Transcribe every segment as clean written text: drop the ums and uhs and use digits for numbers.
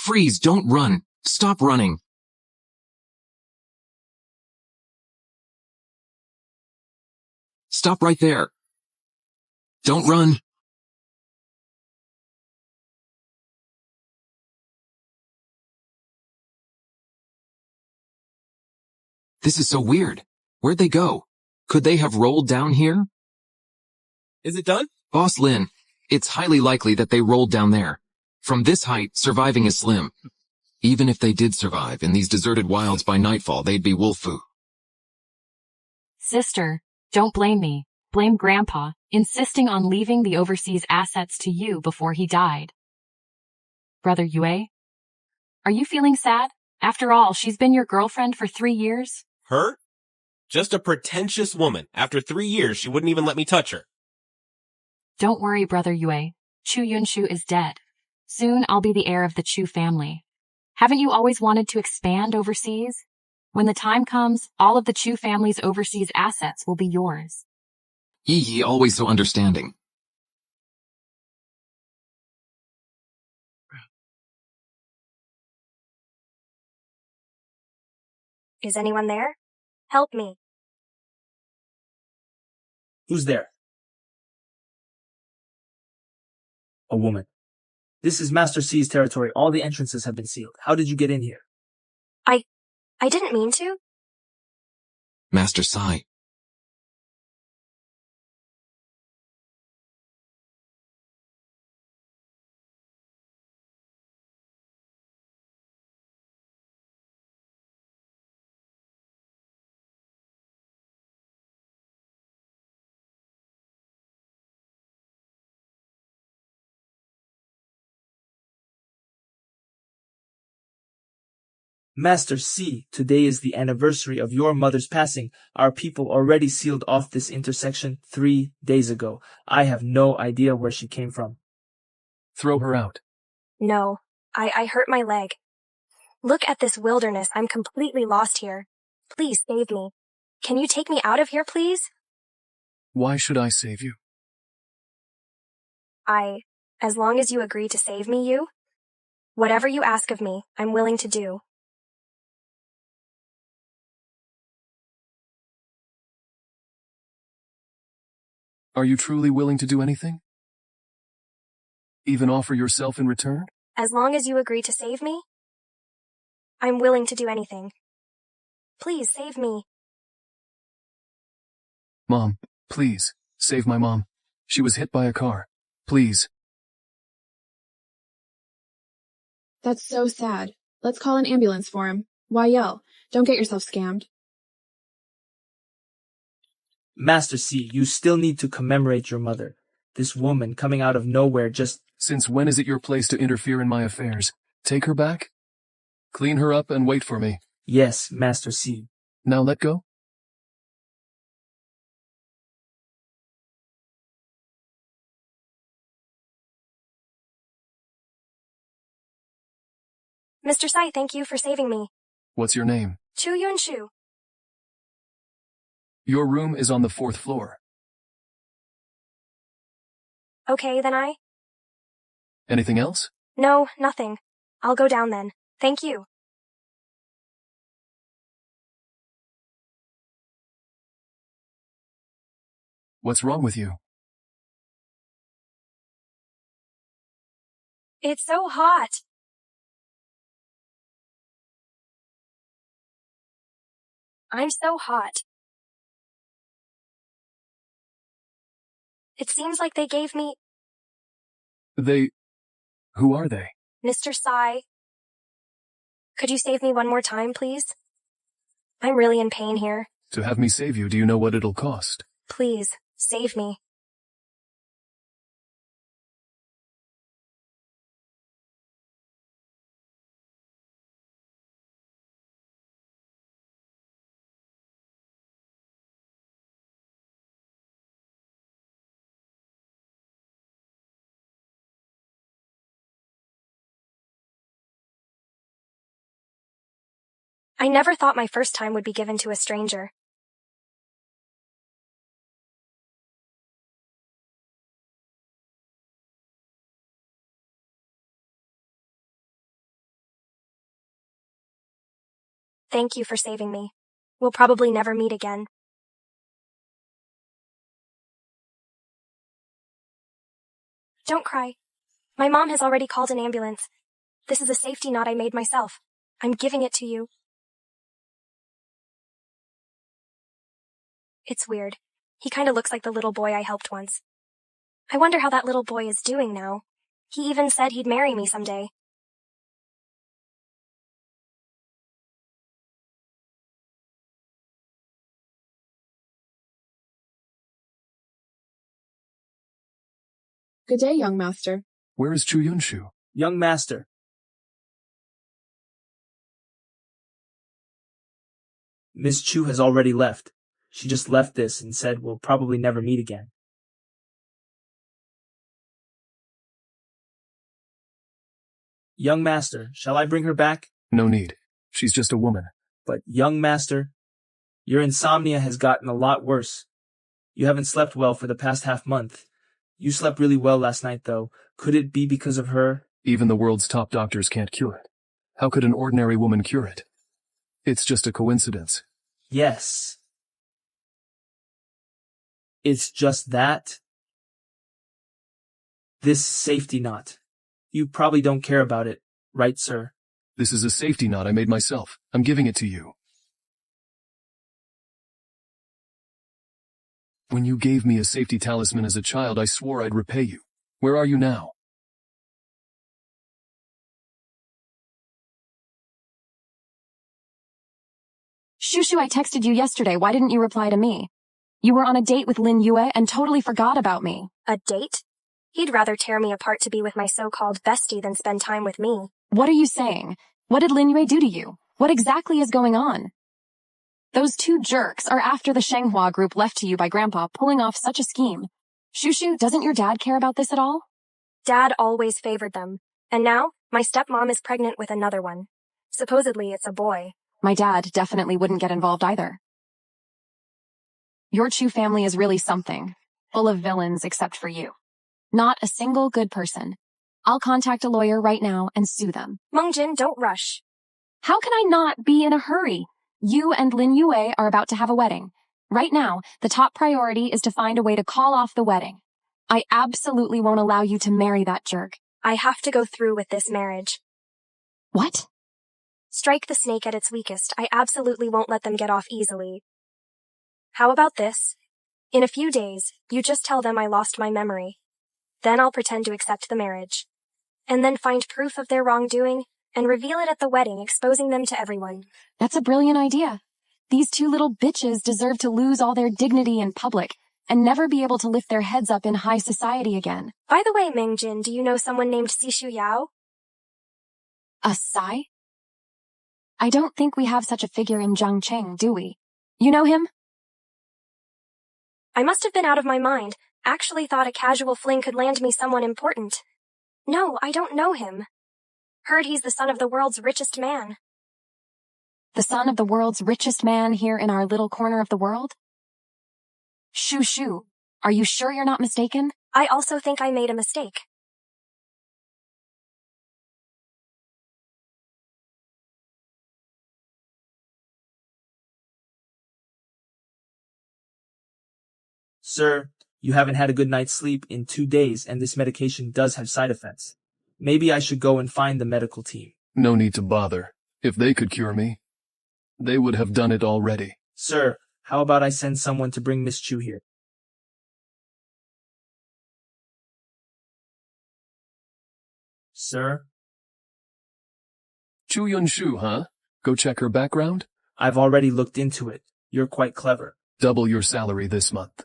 Freeze, don't run. Stop running. Stop right there. Don't run. This is so weird. Where'd they go? Could they have rolled down here? Is it done? Boss Lin, it's highly likely that they rolled down there. From this height, surviving is slim. Even if they did survive in these deserted wilds by nightfall, they'd be wolf-fu. Sister, don't blame me. Blame Grandpa, insisting on leaving the overseas assets to you before he died. Brother Yue? Are you feeling sad? After all, she's been your girlfriend for 3 years? Her? Just a pretentious woman. After 3 years, she wouldn't even let me touch her. Don't worry, Brother Yue. Chu Yunshu is dead. Soon I'll be the heir of the Chu family. Haven't you always wanted to expand overseas? When the time comes, all of the Chu family's overseas assets will be yours. Yi always so understanding. Is anyone there? Help me. Who's there? A woman. This is Master C's territory. All the entrances have been sealed. How did you get in here? I didn't mean to. Master Sai. Master C, today is the anniversary of your mother's passing. Our people already sealed off this intersection 3 days ago. I have no idea where she came from. Throw her out. No, I hurt my leg. Look at this wilderness. I'm completely lost here. Please save me. Can you take me out of here, please? Why should I save you? As long as you agree to save me, you. Whatever you ask of me, I'm willing to do. Are you truly willing to do anything? Even offer yourself in return? As long as you agree to save me, I'm willing to do anything. Please save me. Mom, please, save my mom. She was hit by a car. Please. That's so sad. Let's call an ambulance for him. Why yell? Don't get yourself scammed. Master C, you still need to commemorate your mother. This woman coming out of nowhere just... Since when is it your place to interfere in my affairs? Take her back? Clean her up and wait for me. Yes, Master C. Now let go? Mr. Sai, thank you for saving me. What's your name? Chu Yunshu. Your room is on the 4th floor. Okay, then Anything else? No, nothing. I'll go down then. Thank you. What's wrong with you? It's so hot. I'm so hot. It seems like they gave me... Who are they? Mr. Sai. Could you save me one more time, please? I'm really in pain here. To have me save you, do you know what it'll cost? Please, save me. I never thought my first time would be given to a stranger. Thank you for saving me. We'll probably never meet again. Don't cry. My mom has already called an ambulance. This is a safety knot I made myself. I'm giving it to you. It's weird. He kinda looks like the little boy I helped once. I wonder how that little boy is doing now. He even said he'd marry me someday. Good day, young master. Where is Chu Yunshu? Young master. Miss Chu has already left. She just left this and said we'll probably never meet again. Young master, shall I bring her back? No need. She's just a woman. But young master, your insomnia has gotten a lot worse. You haven't slept well for the past half-month. You slept really well last night, though. Could it be because of her? Even the world's top doctors can't cure it. How could an ordinary woman cure it? It's just a coincidence. Yes. It's just that. This safety knot. You probably don't care about it, right, sir? This is a safety knot I made myself. I'm giving it to you. When you gave me a safety talisman as a child, I swore I'd repay you. Where are you now? Shushu, I texted you yesterday. Why didn't you reply to me? You were on a date with Lin Yue and totally forgot about me. A date? He'd rather tear me apart to be with my so-called bestie than spend time with me. What are you saying? What did Lin Yue do to you? What exactly is going on? Those two jerks are after the Shenghua group left to you by Grandpa pulling off such a scheme. Shushu, doesn't your dad care about this at all? Dad always favored them. And now, my stepmom is pregnant with another one. Supposedly it's a boy. My dad definitely wouldn't get involved either. Your Chu family is really something. Full of villains except for you. Not a single good person. I'll contact a lawyer right now and sue them. Mengjin, don't rush. How can I not be in a hurry? You and Lin Yue are about to have a wedding. Right now, the top priority is to find a way to call off the wedding. I absolutely won't allow you to marry that jerk. I have to go through with this marriage. What? Strike the snake at its weakest. I absolutely won't let them get off easily. How about this? In a few days, you just tell them I lost my memory. Then I'll pretend to accept the marriage. And then find proof of their wrongdoing and reveal it at the wedding, exposing them to everyone. That's a brilliant idea. These two little bitches deserve to lose all their dignity in public and never be able to lift their heads up in high society again. By the way, Mengjin, do you know someone named Sishu Yao? A Sai? I don't think we have such a figure in Zhangcheng, do we? You know him? I must have been out of my mind. Actually thought a casual fling could land me someone important. No, I don't know him. Heard he's the son of the world's richest man. The son of the world's richest man here in our little corner of the world? Shushu, are you sure you're not mistaken? I also think I made a mistake. Sir, you haven't had a good night's sleep in 2 days, and this medication does have side effects. Maybe I should go and find the medical team. No need to bother. If they could cure me, they would have done it already. Sir, how about I send someone to bring Miss Chu here? Sir? Chu Yunshu, huh? Go check her background? I've already looked into it. You're quite clever. Double your salary this month.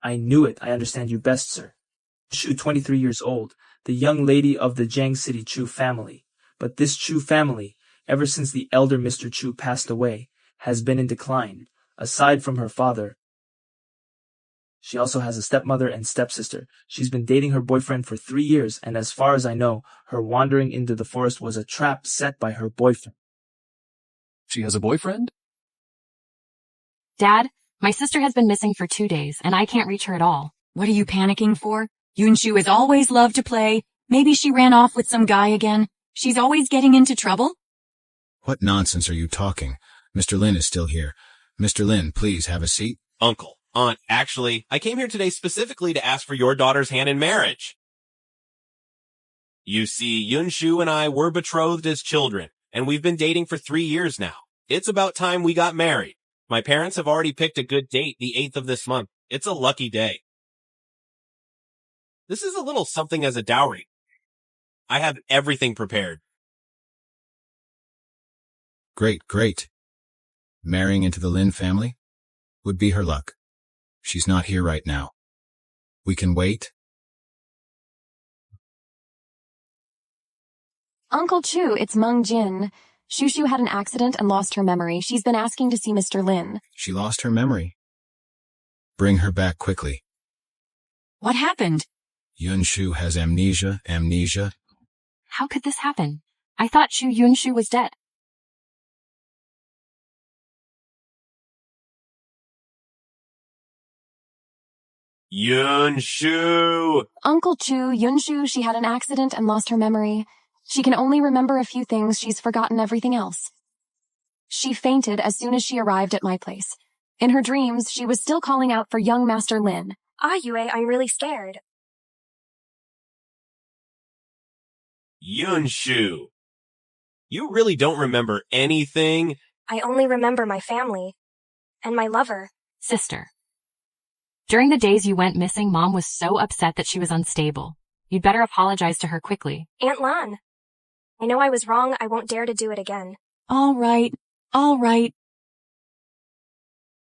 I knew it. I understand you best, sir. Chu, 23 years old, the young lady of the Jiang City Chu family. But this Chu family, ever since the elder Mr. Chu passed away, has been in decline. Aside from her father, she also has a stepmother and stepsister. She's been dating her boyfriend for 3 years, and as far as I know, her wandering into the forest was a trap set by her boyfriend. She has a boyfriend? Dad, my sister has been missing for 2 days, and I can't reach her at all. What are you panicking for? Yunshu has always loved to play. Maybe she ran off with some guy again. She's always getting into trouble. What nonsense are you talking? Mr. Lin is still here. Mr. Lin, please have a seat. Uncle, Aunt, actually, I came here today specifically to ask for your daughter's hand in marriage. You see, Yunshu and I were betrothed as children, and we've been dating for 3 years now. It's about time we got married. My parents have already picked a good date, the 8th of this month. It's a lucky day. This is a little something as a dowry. I have everything prepared. Great, great. Marrying into the Lin family would be her luck. She's not here right now. We can wait. Uncle Chu, it's Meng Jin. Shushu had an accident and lost her memory. She's been asking to see Mr. Lin. She lost her memory. Bring her back quickly. What happened? Yunshu has amnesia. How could this happen? I thought Yunshu was dead. Yunshu! Uncle Chu, Yunshu, she had an accident and lost her memory. She can only remember a few things. She's forgotten everything else. She fainted as soon as she arrived at my place. In her dreams, she was still calling out for young Master Lin. Ah, Yue, I'm really scared. Yunshu! You really don't remember anything? I only remember my family. And my lover. Sister. During the days you went missing, Mom was so upset that she was unstable. You'd better apologize to her quickly. Aunt Lan. I know I was wrong. I won't dare to do it again. All right.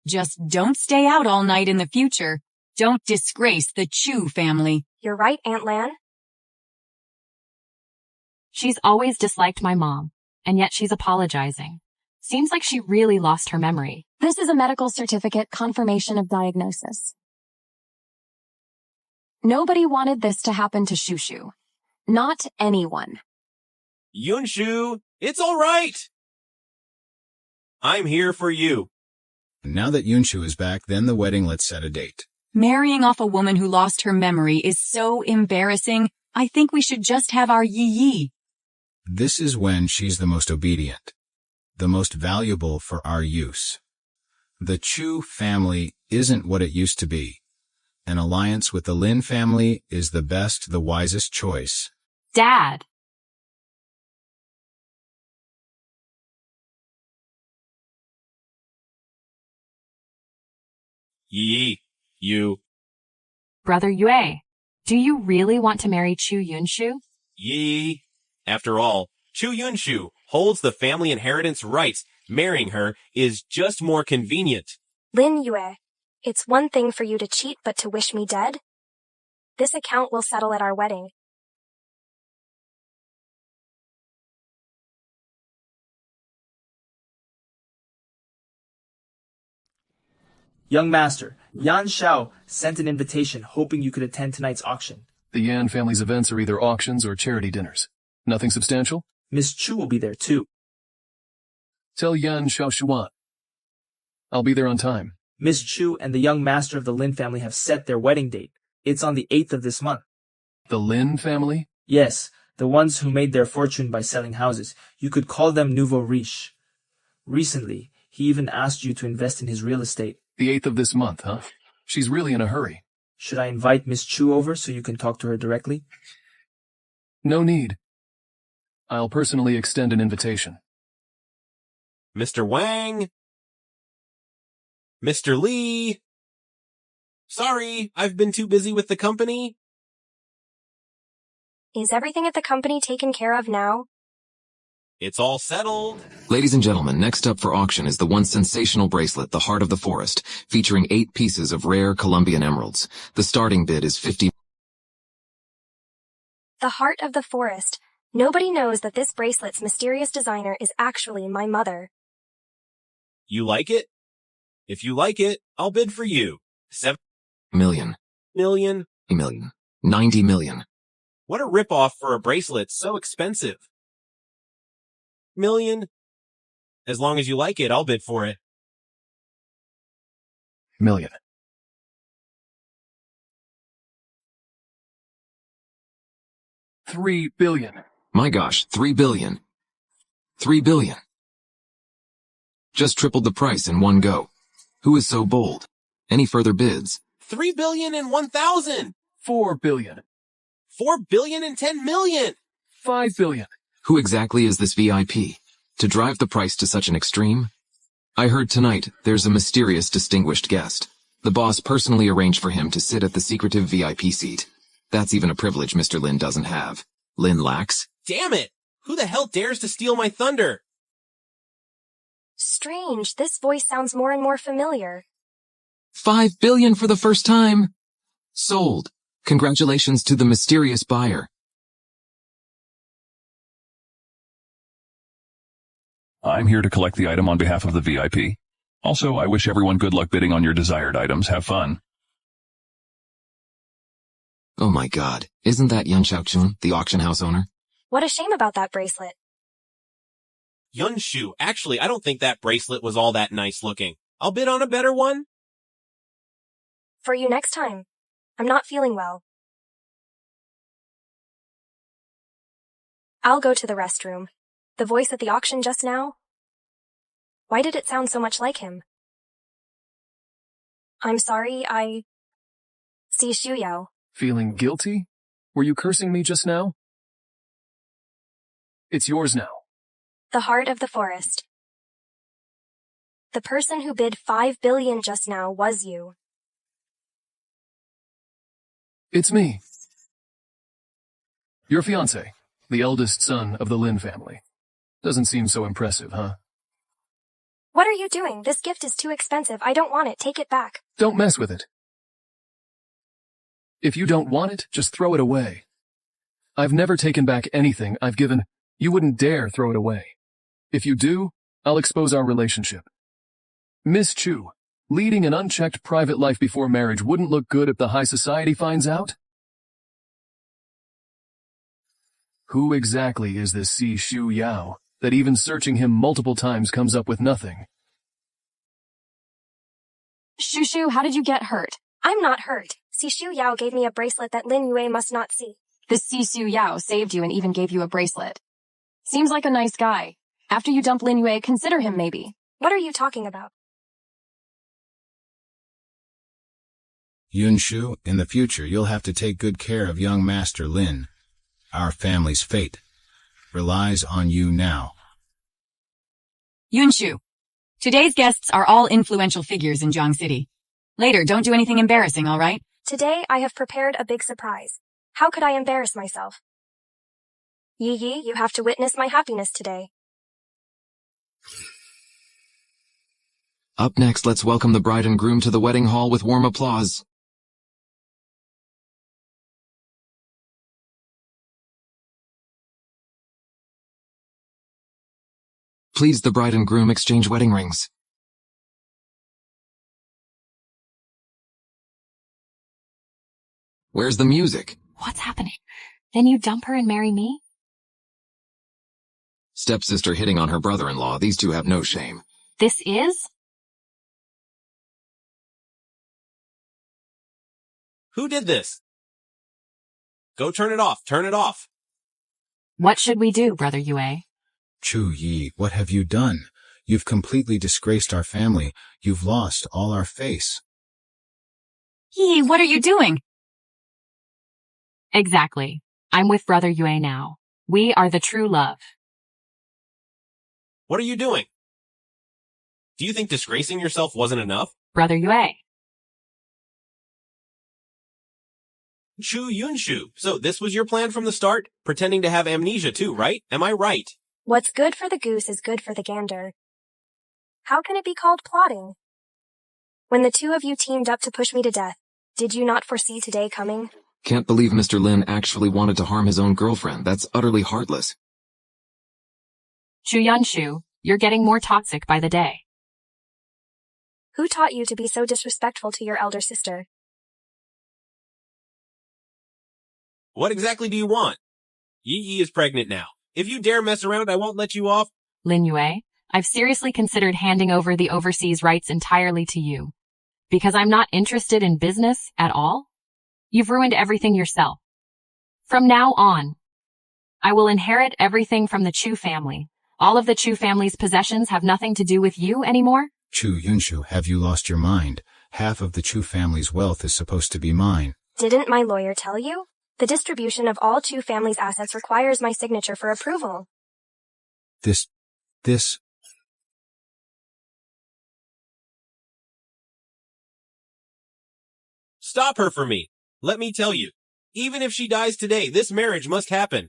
Just don't stay out all night in the future. Don't disgrace the Chu family. You're right, Aunt Lan. She's always disliked my mom, and yet she's apologizing. Seems like she really lost her memory. This is a medical certificate confirmation of diagnosis. Nobody wanted this to happen to Shushu. Not anyone. Yunshu, it's all right. I'm here for you. Now that Yunshu is back, then the wedding, let's set a date. Marrying off a woman who lost her memory is so embarrassing. I think we should just have our yi-yi. This is when she's the most obedient, the most valuable for our use. The Chu family isn't what it used to be. An alliance with the Lin family is the best, the wisest choice. Dad! Yi, you. Brother Yue, do you really want to marry Chu Yunshu? Yi. After all, Chu Yunshu holds the family inheritance rights. Marrying her is just more convenient. Lin Yue, it's one thing for you to cheat, but to wish me dead? This account will settle at our wedding. Young master, Yan Shao sent an invitation hoping you could attend tonight's auction. The Yan family's events are either auctions or charity dinners. Nothing substantial? Miss Chu will be there too. Tell Yan Xiaoshuan. I'll be there on time. Miss Chu and the young master of the Lin family have set their wedding date. It's on the 8th of this month. The Lin family? Yes, the ones who made their fortune by selling houses. You could call them nouveau riche. Recently, he even asked you to invest in his real estate. The 8th of this month, huh? She's really in a hurry. Should I invite Miss Chu over so you can talk to her directly? No need. I'll personally extend an invitation. Mr. Wang? Mr. Lee? Sorry, I've been too busy with the company. Is everything at the company taken care of now? It's all settled. Ladies and gentlemen, next up for auction is the one sensational bracelet, the Heart of the Forest, featuring 8 pieces of rare Colombian emeralds. The starting bid is 50. The Heart of the Forest. Nobody knows that this bracelet's mysterious designer is actually my mother. You like it? If you like it, I'll bid for you. 7 million. million? A million. 90 million. What a ripoff for a bracelet so expensive. Million? As long as you like it, I'll bid for it. Million. $3 billion. My gosh, 3 billion. 3 billion. Just tripled the price in one go. Who is so bold? Any further bids? 3,001,000. 4 billion. 4,010,000,000. 5 billion. Who exactly is this VIP? To drive the price to such an extreme? I heard tonight there's a mysterious distinguished guest. The boss personally arranged for him to sit at the secretive VIP seat. That's even a privilege Mr. Lin doesn't have. Lin lacks. Damn it! Who the hell dares to steal my thunder? Strange, this voice sounds more and more familiar. 5 billion for the first time. Sold. Congratulations to the mysterious buyer. I'm here to collect the item on behalf of the VIP. Also, I wish everyone good luck bidding on your desired items. Have fun. Oh my god, isn't that Yun Xiaochun, the auction house owner? What a shame about that bracelet. Yunshu, actually, I don't think that bracelet was all that nice looking. I'll bid on a better one. For you next time. I'm not feeling well. I'll go to the restroom. The voice at the auction just now? Why did it sound so much like him? I'm sorry, See Shu Yao. Feeling guilty? Were you cursing me just now? It's yours now. The heart of the forest. The person who bid 5 billion just now was you. It's me. Your fiance, the eldest son of the Lin family. Doesn't seem so impressive, huh? What are you doing? This gift is too expensive. I don't want it. Take it back. Don't mess with it. If you don't want it, just throw it away. I've never taken back anything I've given. You wouldn't dare throw it away. If you do, I'll expose our relationship. Miss Chu, leading an unchecked private life before marriage wouldn't look good if the high society finds out? Who exactly is this Si Shu Yao, that even searching him multiple times comes up with nothing? Shushu, how did you get hurt? I'm not hurt. Si Shu Yao gave me a bracelet that Lin Yue must not see. This Sisu Yao saved you and even gave you a bracelet. Seems like a nice guy. After you dump Lin Yue, consider him maybe. What are you talking about? Yunshu, in the future you'll have to take good care of young Master Lin. Our family's fate relies on you now. Yunshu, today's guests are all influential figures in Jiang City. Later, don't do anything embarrassing, all right? Today I have prepared a big surprise. How could I embarrass myself? Yi Yi, you have to witness my happiness today. Up next, let's welcome the bride and groom to the wedding hall with warm applause. Please, the bride and groom exchange wedding rings. Where's the music? What's happening? Then you dump her and marry me? Stepsister hitting on her brother-in-law. These two have no shame. This is? Who did this? Go turn it off. Turn it off. What should we do, Brother Yue? Chu Yi, what have you done? You've completely disgraced our family. You've lost all our face. Yi, what are you doing? Exactly. I'm with Brother Yue now. We are the true love. What are you doing? Do you think disgracing yourself wasn't enough? Brother Yue. Chu Yunshu. So this was your plan from the start? Pretending to have amnesia too, right? Am I right? What's good for the goose is good for the gander. How can it be called plotting? When the two of you teamed up to push me to death, did you not foresee today coming? Can't believe Mr. Lin actually wanted to harm his own girlfriend. That's utterly heartless. Chu Yunshu, you're getting more toxic by the day. Who taught you to be so disrespectful to your elder sister? What exactly do you want? Yi Yi is pregnant now. If you dare mess around, I won't let you off. Lin Yue, I've seriously considered handing over the overseas rights entirely to you. Because I'm not interested in business at all? You've ruined everything yourself. From now on, I will inherit everything from the Chu family, All of the Chu family's possessions have nothing to do with you anymore? Chu Yunshu, have you lost your mind? Half of the Chu family's wealth is supposed to be mine. Didn't my lawyer tell you? The distribution of all Chu family's assets requires my signature for approval. This... Stop her for me. Let me tell you. Even if she dies today, this marriage must happen.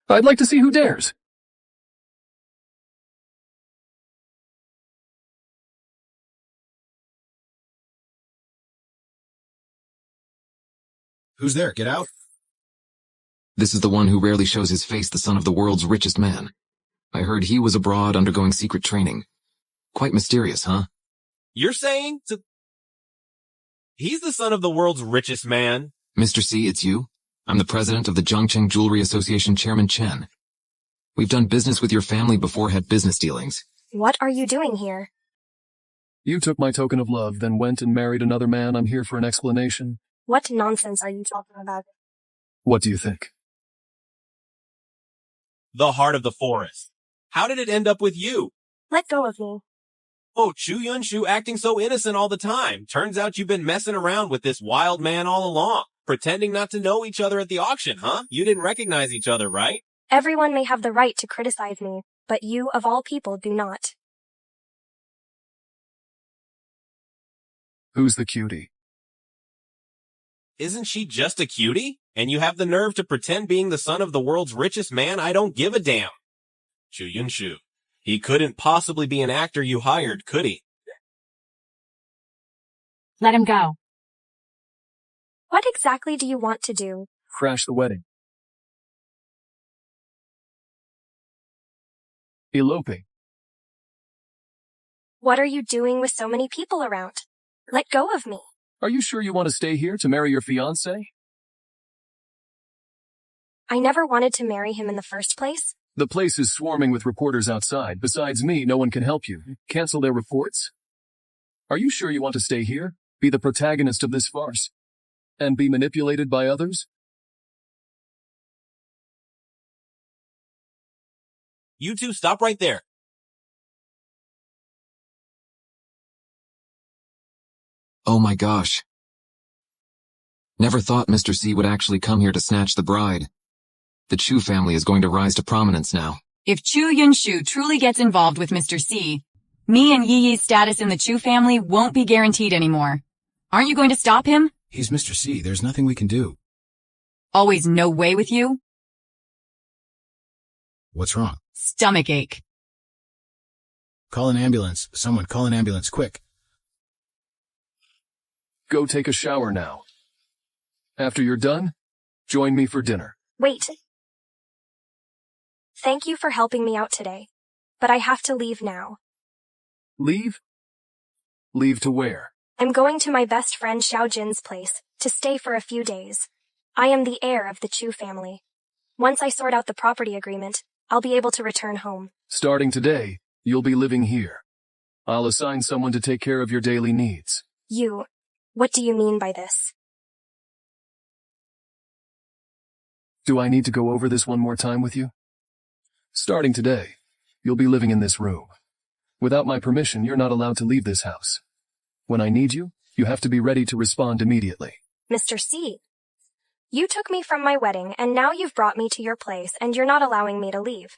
I'd like to see who dares. Who's there? Get out. This is the one who rarely shows his face, the son of the world's richest man. I heard he was abroad undergoing secret training. Quite mysterious, huh? You're saying he's the son of the world's richest man? Mr. C, it's you? I'm the president of the Zhongcheng Jewelry Association, Chairman Chen. We've done business with your family before, had business dealings. What are you doing here? You took my token of love, then went and married another man. I'm here for an explanation. What nonsense are you talking about? What do you think? The heart of the forest. How did it end up with you? Let go of me. Oh, Chu Yunshu acting so innocent all the time. Turns out you've been messing around with this wild man all along. Pretending not to know each other at the auction, huh? You didn't recognize each other, right? Everyone may have the right to criticize me, but you, of all people, do not. Who's the cutie? Isn't she just a cutie? And you have the nerve to pretend being the son of the world's richest man? I don't give a damn. Chu Yunshu. He couldn't possibly be an actor you hired, could he? Let him go. What exactly do you want to do? Crash the wedding. Eloping. What are you doing with so many people around? Let go of me. Are you sure you want to stay here to marry your fiance? I never wanted to marry him in the first place. The place is swarming with reporters outside. Besides me, no one can help you. Cancel their reports. Are you sure you want to stay here? Be the protagonist of this farce? And be manipulated by others? You two stop right there. Oh my gosh. Never thought Mr. C would actually come here to snatch the bride. The Chu family is going to rise to prominence now. If Chu Yunshu truly gets involved with Mr. C, me and Yi Yi's status in the Chu family won't be guaranteed anymore. Aren't you going to stop him? He's Mr. C. There's nothing we can do. Always no way with you? What's wrong? Stomach ache. Call an ambulance. Someone call an ambulance, quick. Go take a shower now. After you're done, join me for dinner. Wait. Thank you for helping me out today, but I have to leave now. Leave? Leave to where? I'm going to my best friend Xiao Jin's place to stay for a few days. I am the heir of the Chu family. Once I sort out the property agreement, I'll be able to return home. Starting today, you'll be living here. I'll assign someone to take care of your daily needs. What do you mean by this? Do I need to go over this one more time with you? Starting today, you'll be living in this room. Without my permission, you're not allowed to leave this house. When I need you, you have to be ready to respond immediately. Mr. C, you took me from my wedding and now you've brought me to your place and you're not allowing me to leave.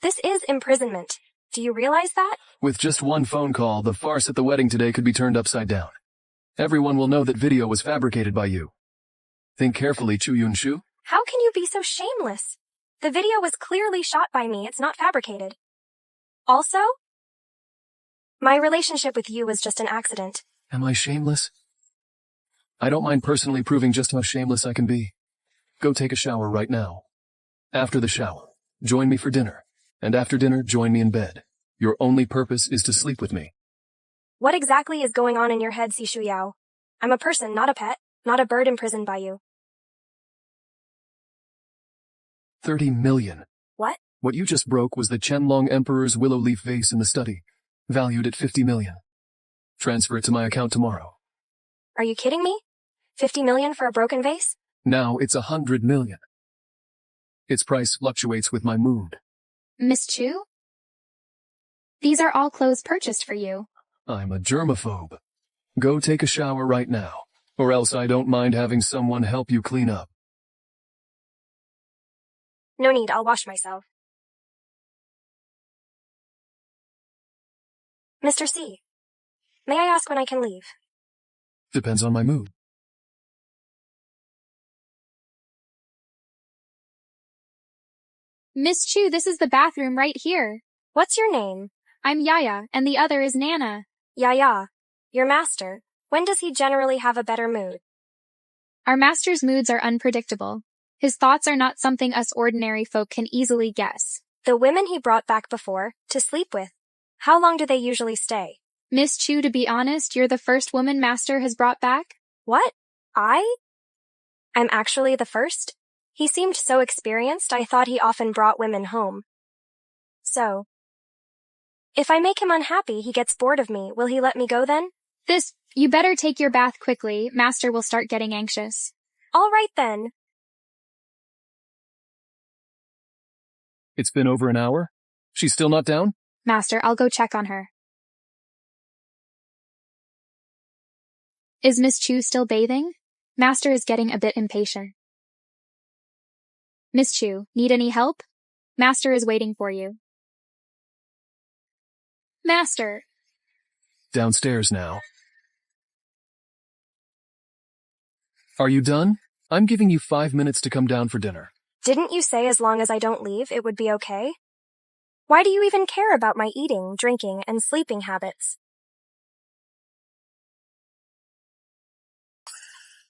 This is imprisonment. Do you realize that? With just one phone call, the farce at the wedding today could be turned upside down. Everyone will know that video was fabricated by you. Think carefully, Chu Yunshu. How can you be so shameless? The video was clearly shot by me. It's not fabricated. Also, my relationship with you was just an accident. Am I shameless? I don't mind personally proving just how shameless I can be. Go take a shower right now. After the shower, join me for dinner. And after dinner, join me in bed. Your only purpose is to sleep with me. What exactly is going on in your head, Shu Yao? I'm a person, not a pet, not a bird imprisoned by you. 30 million. What? What you just broke was the Qianlong Emperor's willow leaf vase in the study, valued at 50 million. Transfer it to my account tomorrow. Are you kidding me? 50 million for a broken vase? Now it's 100 million. Its price fluctuates with my mood. Miss Chu? These are all clothes purchased for you. I'm a germaphobe. Go take a shower right now, or else I don't mind having someone help you clean up. No need, I'll wash myself. Mr. C, may I ask when I can leave? Depends on my mood. Miss Chu, this is the bathroom right here. What's your name? I'm Yaya, and the other is Nana. Yaya, your master. When does he generally have a better mood? Our master's moods are unpredictable. His thoughts are not something us ordinary folk can easily guess. The women he brought back before, to sleep with, how long do they usually stay? Miss Chu, to be honest, you're the first woman master has brought back. What? I'm actually the first? He seemed so experienced, I thought he often brought women home. So, if I make him unhappy, he gets bored of me, will he let me go then? You better take your bath quickly, master will start getting anxious. All right then. It's been over an hour? She's still not down? Master, I'll go check on her. Is Miss Chu still bathing? Master is getting a bit impatient. Miss Chu, need any help? Master is waiting for you. Master. Downstairs now. Are you done? I'm giving you 5 minutes to come down for dinner. Didn't you say as long as I don't leave, it would be okay? Why do you even care about my eating, drinking, and sleeping habits?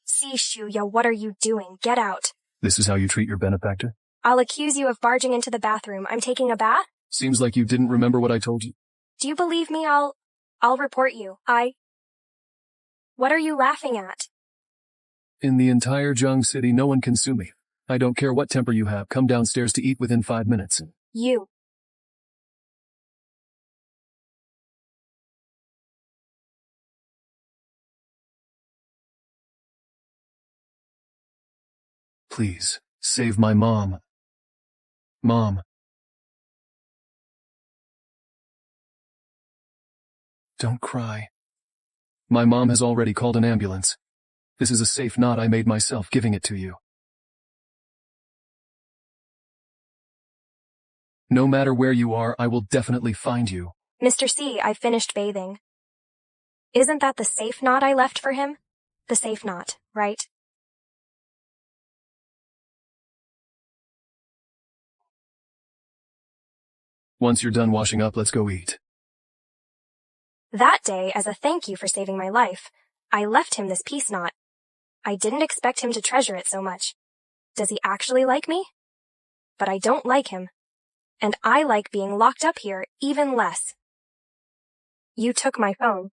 See, Shuya, what are you doing? Get out. This is how you treat your benefactor? I'll accuse you of barging into the bathroom. I'm taking a bath? Seems like you didn't remember what I told you. Do you believe me? I'll report you. What are you laughing at? In the entire Zhang City, no one can sue me. I don't care what temper you have. Come downstairs to eat within 5 minutes. You. Please, save my mom. Mom. Don't cry. My mom has already called an ambulance. This is a safe knot I made myself, giving it to you. No matter where you are, I will definitely find you. Mr. C, I finished bathing. Isn't that the safe knot I left for him? The safe knot, right? Once you're done washing up, let's go eat. That day, as a thank you for saving my life, I left him this peace knot. I didn't expect him to treasure it so much. Does he actually like me? But I don't like him. And I like being locked up here even less. You took my phone.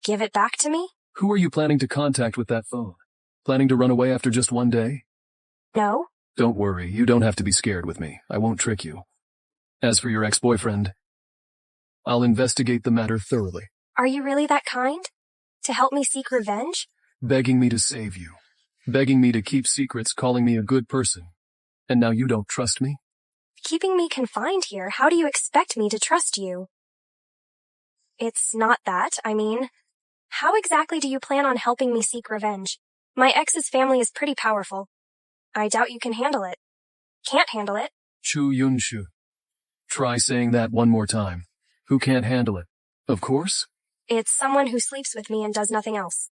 Give it back to me? Who are you planning to contact with that phone? Planning to run away after just one day? No. Don't worry, you don't have to be scared with me. I won't trick you. As for your ex-boyfriend, I'll investigate the matter thoroughly. Are you really that kind? To help me seek revenge? Begging me to save you. Begging me to keep secrets, calling me a good person. And now you don't trust me? Keeping me confined here, how do you expect me to trust you? It's not that, I mean, how exactly do you plan on helping me seek revenge? My ex's family is pretty powerful. I doubt you can handle it. Can't handle it. Chu Yunshu. Try saying that one more time. Who can't handle it? Of course? It's someone who sleeps with me and does nothing else.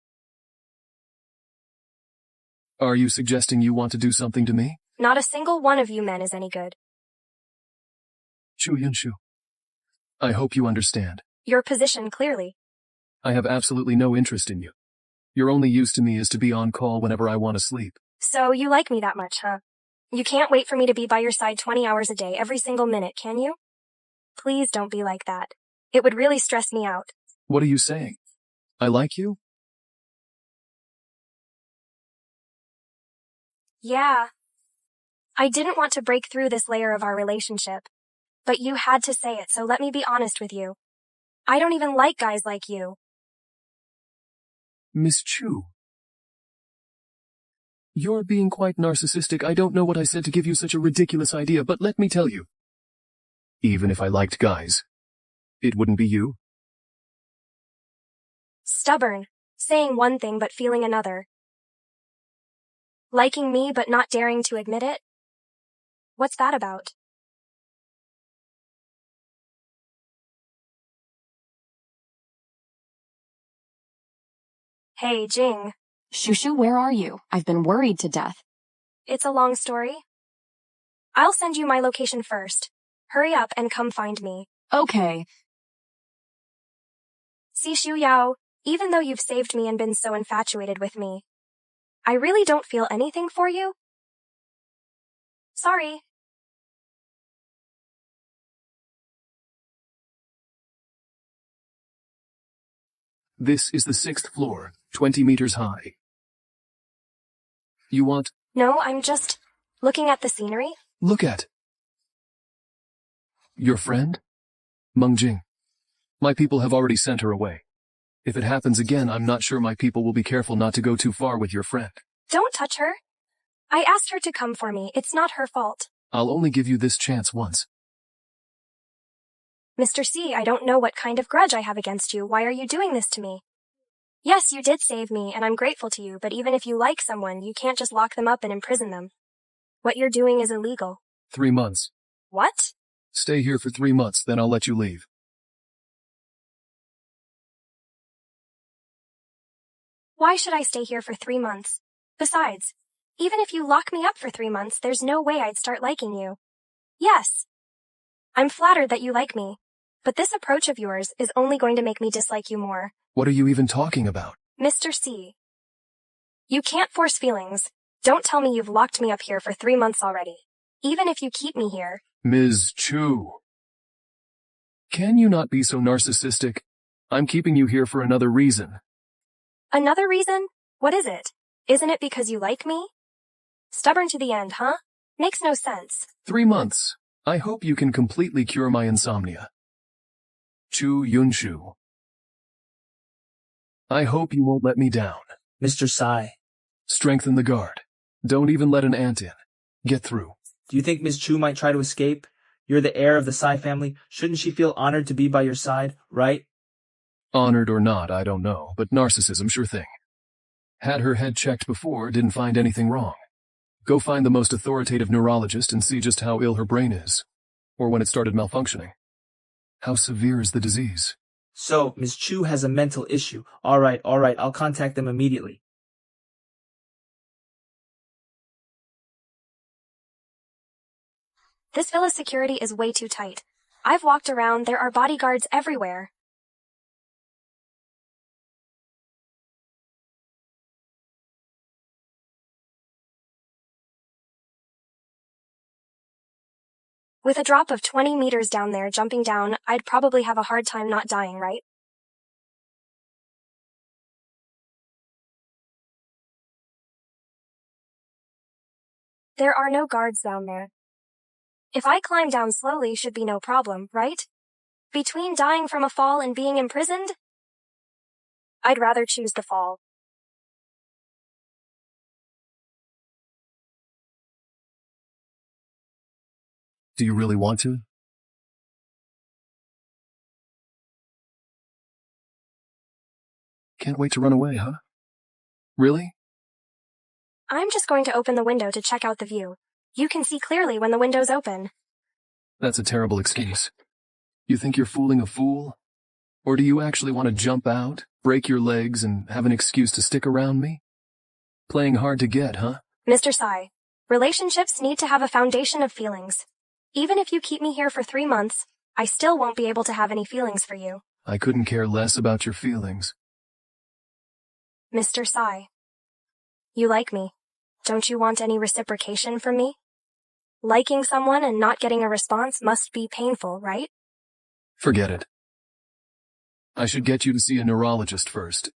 Are you suggesting you want to do something to me? Not a single one of you men is any good. Chu Yunshu. I hope you understand. Your position, clearly. I have absolutely no interest in you. Your only use to me is to be on call whenever I want to sleep. So you like me that much, huh? You can't wait for me to be by your side 20 hours a day, every single minute, can you? Please don't be like that. It would really stress me out. What are you saying? I like you? Yeah. I didn't want to break through this layer of our relationship. But you had to say it, so let me be honest with you. I don't even like guys like you. Miss Chu. You're being quite narcissistic. I don't know what I said to give you such a ridiculous idea, but let me tell you. Even if I liked guys, It wouldn't be you? Stubborn, saying one thing but feeling another. Liking me but not daring to admit it? What's that about? Hey, Jing. Shushu, where are you? I've been worried to death. It's a long story. I'll send you my location first. Hurry up and come find me. Okay. See, Shu Yao, even though you've saved me and been so infatuated with me, I really don't feel anything for you. Sorry. This is the 6th floor, 20 meters high. You want? No, I'm just looking at the scenery. Look at. Your friend? Meng Jing. My people have already sent her away. If it happens again, I'm not sure my people will be careful not to go too far with your friend. Don't touch her. I asked her to come for me. It's not her fault. I'll only give you this chance once. Mr. C, I don't know what kind of grudge I have against you. Why are you doing this to me? Yes, you did save me, and I'm grateful to you, but even if you like someone, you can't just lock them up and imprison them. What you're doing is illegal. 3 months. What? Stay here for 3 months, then I'll let you leave. Why should I stay here for 3 months? Besides, even if you lock me up for 3 months, there's no way I'd start liking you. Yes. I'm flattered that you like me, but this approach of yours is only going to make me dislike you more. What are you even talking about? Mr. C. You can't force feelings. Don't tell me you've locked me up here for 3 months already. Even if you keep me here. Ms. Chu. Can you not be so narcissistic? I'm keeping you here for another reason. Another reason? What is it? Isn't it because you like me? Stubborn to the end, huh? Makes no sense. 3 months. I hope you can completely cure my insomnia. Chu Yunshu. I hope you won't let me down. Mr. Sai. Strengthen the guard. Don't even let an ant in. Get through. Do you think Miss Chu might try to escape? You're the heir of the Sai family. Shouldn't she feel honored to be by your side, right? Honored or not, I don't know, but narcissism, sure thing. Had her head checked before, didn't find anything wrong. Go find the most authoritative neurologist and see just how ill her brain is. Or when it started malfunctioning. How severe is the disease? So, Ms. Chu has a mental issue. All right, I'll contact them immediately. This villa's security is way too tight. I've walked around, there are bodyguards everywhere. With a drop of 20 meters down there jumping down, I'd probably have a hard time not dying, right? There are no guards down there. If I climb down slowly, should be no problem, right? Between dying from a fall and being imprisoned? I'd rather choose the fall. Do you really want to? Can't wait to run away, huh? Really? I'm just going to open the window to check out the view. You can see clearly when the window's open. That's a terrible excuse. You think you're fooling a fool? Or do you actually want to jump out, break your legs, and have an excuse to stick around me? Playing hard to get, huh? Mr. Sai, relationships need to have a foundation of feelings. Even if you keep me here for 3 months, I still won't be able to have any feelings for you. I couldn't care less about your feelings. Mr. Sai, you like me. Don't you want any reciprocation from me? Liking someone and not getting a response must be painful, right? Forget it. I should get you to see a neurologist first.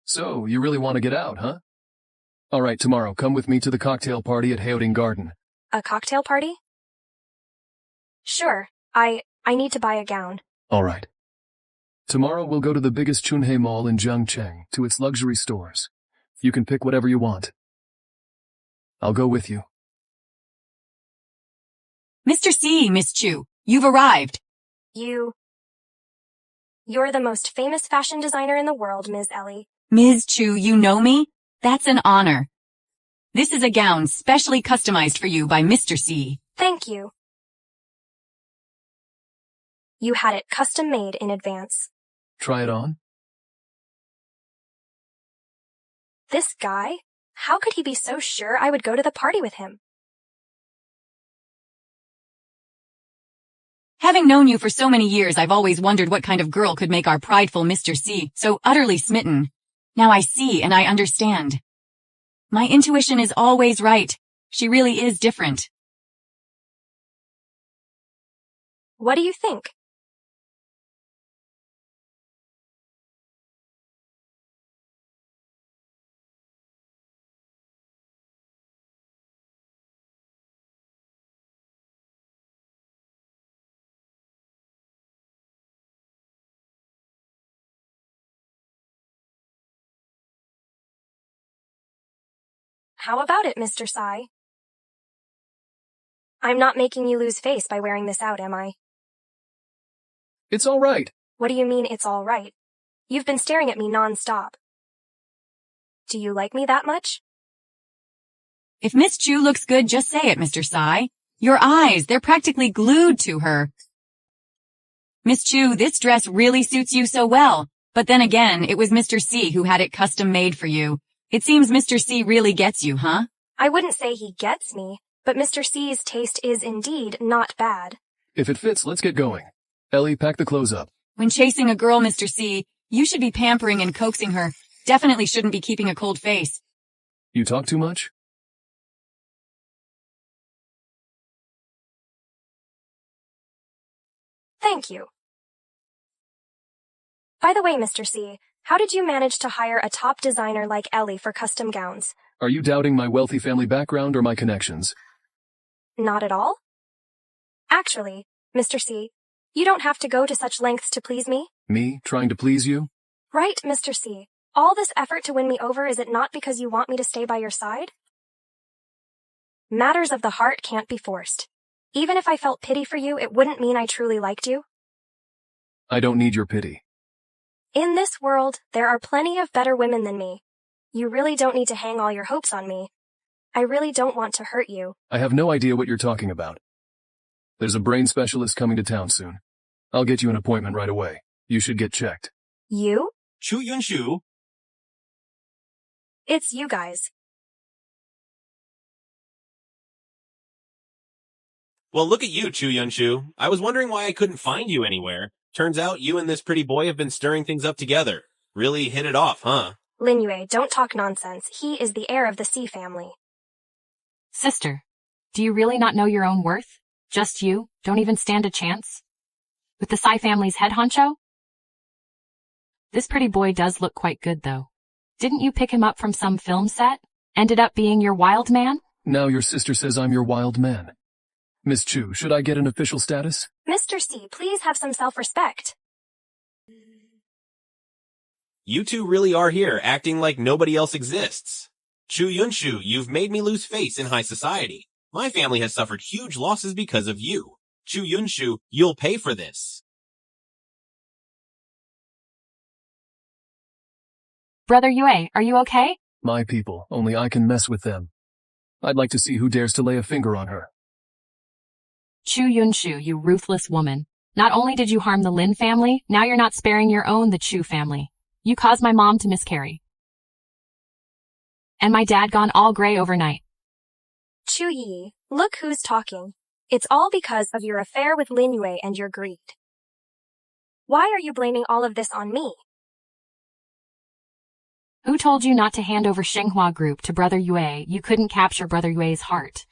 So, you really want to get out, huh? All right, tomorrow, come with me to the cocktail party at Haoding Garden. A cocktail party? Sure, I need to buy a gown. All right. Tomorrow we'll go to the biggest Chunhei Mall in Jiangcheng, to its luxury stores. You can pick whatever you want. I'll go with you. Mr. C, Miss Chu, you've arrived. You're the most famous fashion designer in the world, Ms. Ellie. Ms. Chu, you know me? That's an honor. This is a gown specially customized for you by Mr. C. Thank you. You had it custom made in advance. Try it on? This guy? How could he be so sure I would go to the party with him? Having known you for so many years, I've always wondered what kind of girl could make our prideful Mr. C so utterly smitten. Now I see and I understand. My intuition is always right. She really is different. What do you think? How about it, Mr. Sai? I'm not making you lose face by wearing this out, am I? It's all right. What do you mean it's all right? You've been staring at me non-stop. Do you like me that much? If Miss Chu looks good, just say it, Mr. Sai. Your eyes, they're practically glued to her. Miss Chu, this dress really suits you so well. But then again, it was Mr. C who had it custom made for you. It seems Mr. C really gets you, huh? I wouldn't say he gets me, but Mr. C's taste is indeed not bad. If it fits, let's get going. Ellie, pack the clothes up. When chasing a girl, Mr. C, you should be pampering and coaxing her. Definitely shouldn't be keeping a cold face. You talk too much? Thank you. By the way, Mr. C, how did you manage to hire a top designer like Ellie for custom gowns? Are you doubting my wealthy family background or my connections? Not at all. Actually, Mr. C, you don't have to go to such lengths to please me. Me, trying to please you? Right, Mr. C. All this effort to win me over, is it not because you want me to stay by your side? Matters of the heart can't be forced. Even if I felt pity for you, it wouldn't mean I truly liked you. I don't need your pity. In this world, there are plenty of better women than me. You really don't need to hang all your hopes on me. I really don't want to hurt you. I have no idea what you're talking about. There's a brain specialist coming to town soon. I'll get you an appointment right away. You should get checked. You? Chu Yunshu. It's you guys. Well, look at you, Chu Yunshu. I was wondering why I couldn't find you anywhere. Turns out you and this pretty boy have been stirring things up together. Really hit it off, huh? Lin Yue, don't talk nonsense. He is the heir of the C family. Sister, do you really not know your own worth? Just you, don't even stand a chance? With the Sai family's head honcho? This pretty boy does look quite good, though. Didn't you pick him up from some film set? Ended up being your wild man? Now your sister says I'm your wild man. Miss Chu, should I get an official status? Mr. C, please have some self-respect. You two really are here, acting like nobody else exists. Chu Yunshu, you've made me lose face in high society. My family has suffered huge losses because of you. Chu Yunshu, you'll pay for this. Brother Yue, are you okay? My people, only I can mess with them. I'd like to see who dares to lay a finger on her. Chu Yunshu, you ruthless woman. Not only did you harm the Lin family, now you're not sparing your own, the Chu family. You caused my mom to miscarry. And my dad gone all gray overnight. Chu Yi, look who's talking. It's all because of your affair with Lin Yue and your greed. Why are you blaming all of this on me? Who told you not to hand over Shenghua Group to Brother Yue? You couldn't capture Brother Yue's heart.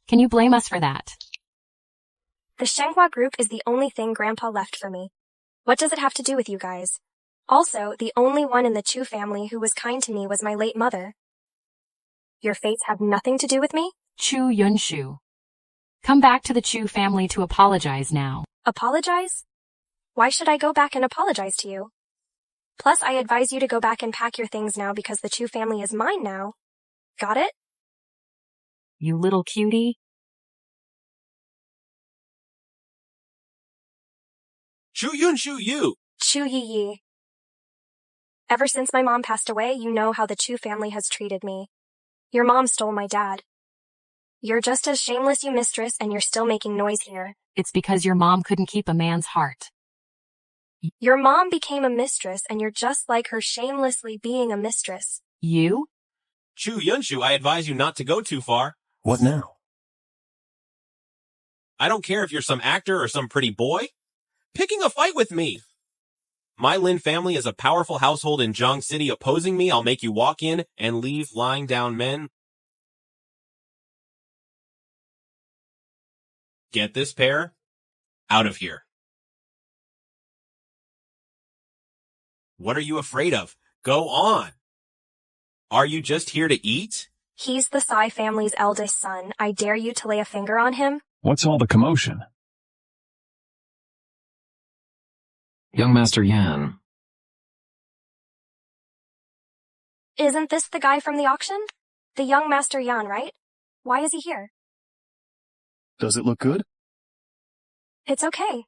Can you blame us for that? The Shenghua Group is the only thing Grandpa left for me. What does it have to do with you guys? Also, the only one in the Chu family who was kind to me was my late mother. Your fates have nothing to do with me? Chu Yunshu. Come back to the Chu family to apologize now. Apologize? Why should I go back and apologize to you? Plus, I advise you to go back and pack your things now because the Chu family is mine now. Got it? You little cutie. Chu Yunshu you! Chu Yi Yi. Ever since my mom passed away, you know how the Chu family has treated me. Your mom stole my dad. You're just as shameless, you mistress, and you're still making noise here. It's because your mom couldn't keep a man's heart. Your mom became a mistress, and you're just like her, shamelessly being a mistress. You? Chu Yunshu, I advise you not to go too far. What now? I don't care if you're some actor or some pretty boy. Picking a fight with me. My Lin family is a powerful household in Jiang City. Opposing me, I'll make you walk in and leave lying down men. Get this pair out of here. What are you afraid of? Go on. Are you just here to eat? He's the Tsai family's eldest son. I dare you to lay a finger on him? What's all the commotion? Young Master Yan. Isn't this the guy from the auction? The young Master Yan, right? Why is he here? Does it look good? It's okay.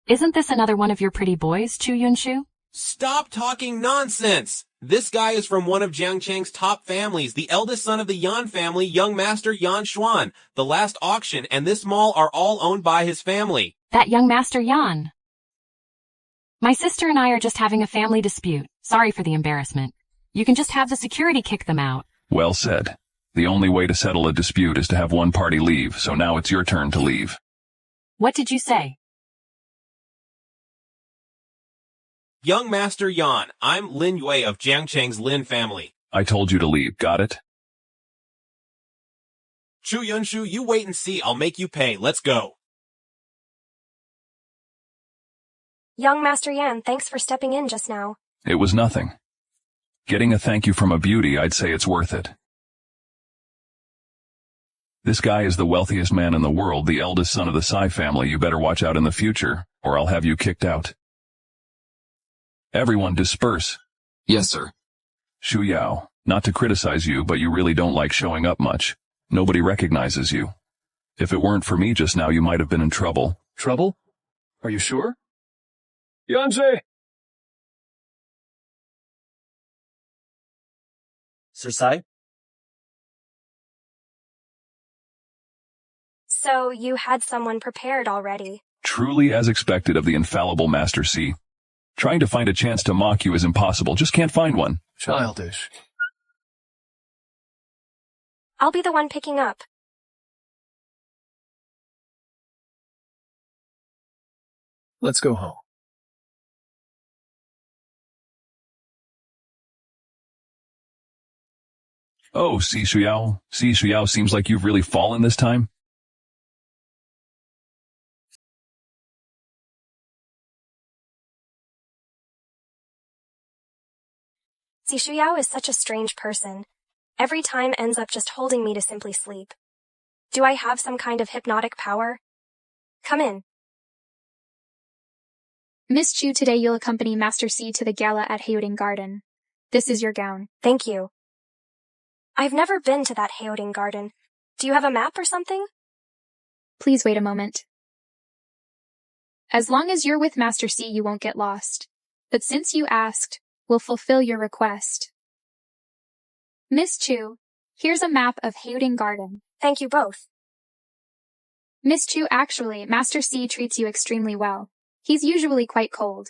Isn't this another one of your pretty boys, Chu Yunshu? Stop talking nonsense! This guy is from one of Jiang Chang's top families, the eldest son of the Yan family, young Master Yan Xuan. The last auction and this mall are all owned by his family. That young Master Yan. My sister and I are just having a family dispute. Sorry for the embarrassment. You can just have the security kick them out. Well said. The only way to settle a dispute is to have one party leave, so now it's your turn to leave. What did you say? Young Master Yan, I'm Lin Yue of Jiang Chang's Lin family. I told you to leave, got it? Chu Yunshu, you wait and see. I'll make you pay. Let's go. Young Master Yan, thanks for stepping in just now. It was nothing. Getting a thank you from a beauty, I'd say it's worth it. This guy is the wealthiest man in the world, the eldest son of the Tsai family. You better watch out in the future, or I'll have you kicked out. Everyone disperse. Yes, sir. Shu Yao, not to criticize you, but you really don't like showing up much. Nobody recognizes you. If it weren't for me just now, you might have been in trouble. Trouble? Are you sure? Yanjie! Sir Sai? So, you had someone prepared already. Truly as expected of the infallible Master C. Trying to find a chance to mock you is impossible, just can't find one. Childish. I'll be the one picking up. Let's go home. Oh, Si Shuyao. Si Shuyao, seems like you've really fallen this time. Zishuyao is such a strange person. Every time ends up just holding me to simply sleep. Do I have some kind of hypnotic power? Come in. Miss Chu, today you'll accompany Master C to the gala at Heoding Garden. This is your gown. Thank you. I've never been to that Heoding Garden. Do you have a map or something? Please wait a moment. As long as you're with Master C, you won't get lost. But since you asked, we'll fulfill your request. Miss Chu, here's a map of Heoding Garden. Thank you both. Miss Chu, actually, Master C treats you extremely well. He's usually quite cold.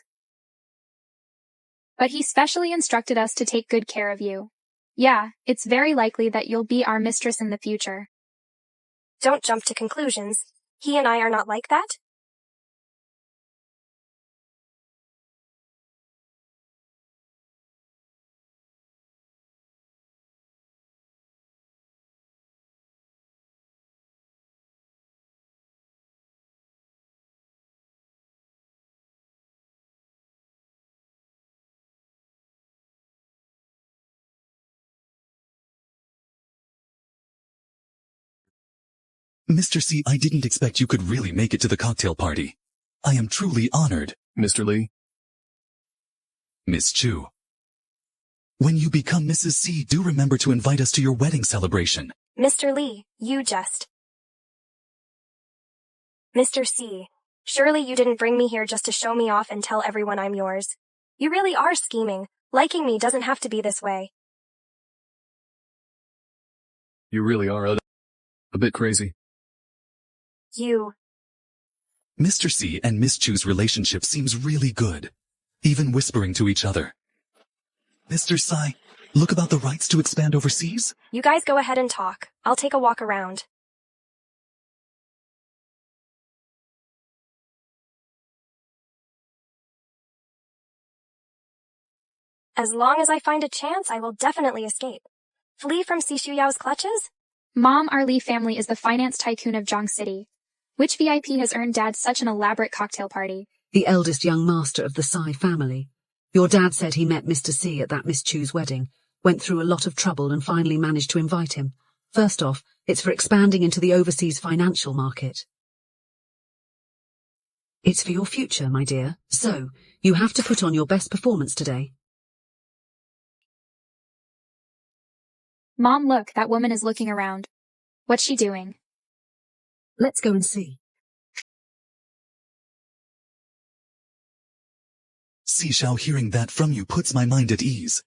But he specially instructed us to take good care of you. Yeah, it's very likely that you'll be our mistress in the future. Don't jump to conclusions. He and I are not like that? Mr. C, I didn't expect you could really make it to the cocktail party. I am truly honored. Mr. Li? Miss Chu. When you become Mrs. C, do remember to invite us to your wedding celebration. Mr. Li, you just. Mr. C, Surely you didn't bring me here just to show me off and tell everyone I'm yours. You really are scheming. Liking me doesn't have to be this way. You really are a bit crazy. You. Mr. C and Miss Chu's relationship seems really good, even whispering to each other. Mr. Sai, look about the rights to expand overseas? You guys go ahead and talk. I'll take a walk around. As long as I find a chance, I will definitely escape. Flee from Xishu Yao's clutches? Mom, our Lee family is the finance tycoon of Zhang City. Which VIP has earned Dad such an elaborate cocktail party? The eldest young master of the Sai family. Your dad said he met Mr. C at that Miss Chu's wedding, went through a lot of trouble and finally managed to invite him. First off, it's for expanding into the overseas financial market. It's for your future, my dear. So, you have to put on your best performance today. Mom, look, that woman is looking around. What's she doing? Let's go and see. Xishao hearing that from you puts my mind at ease.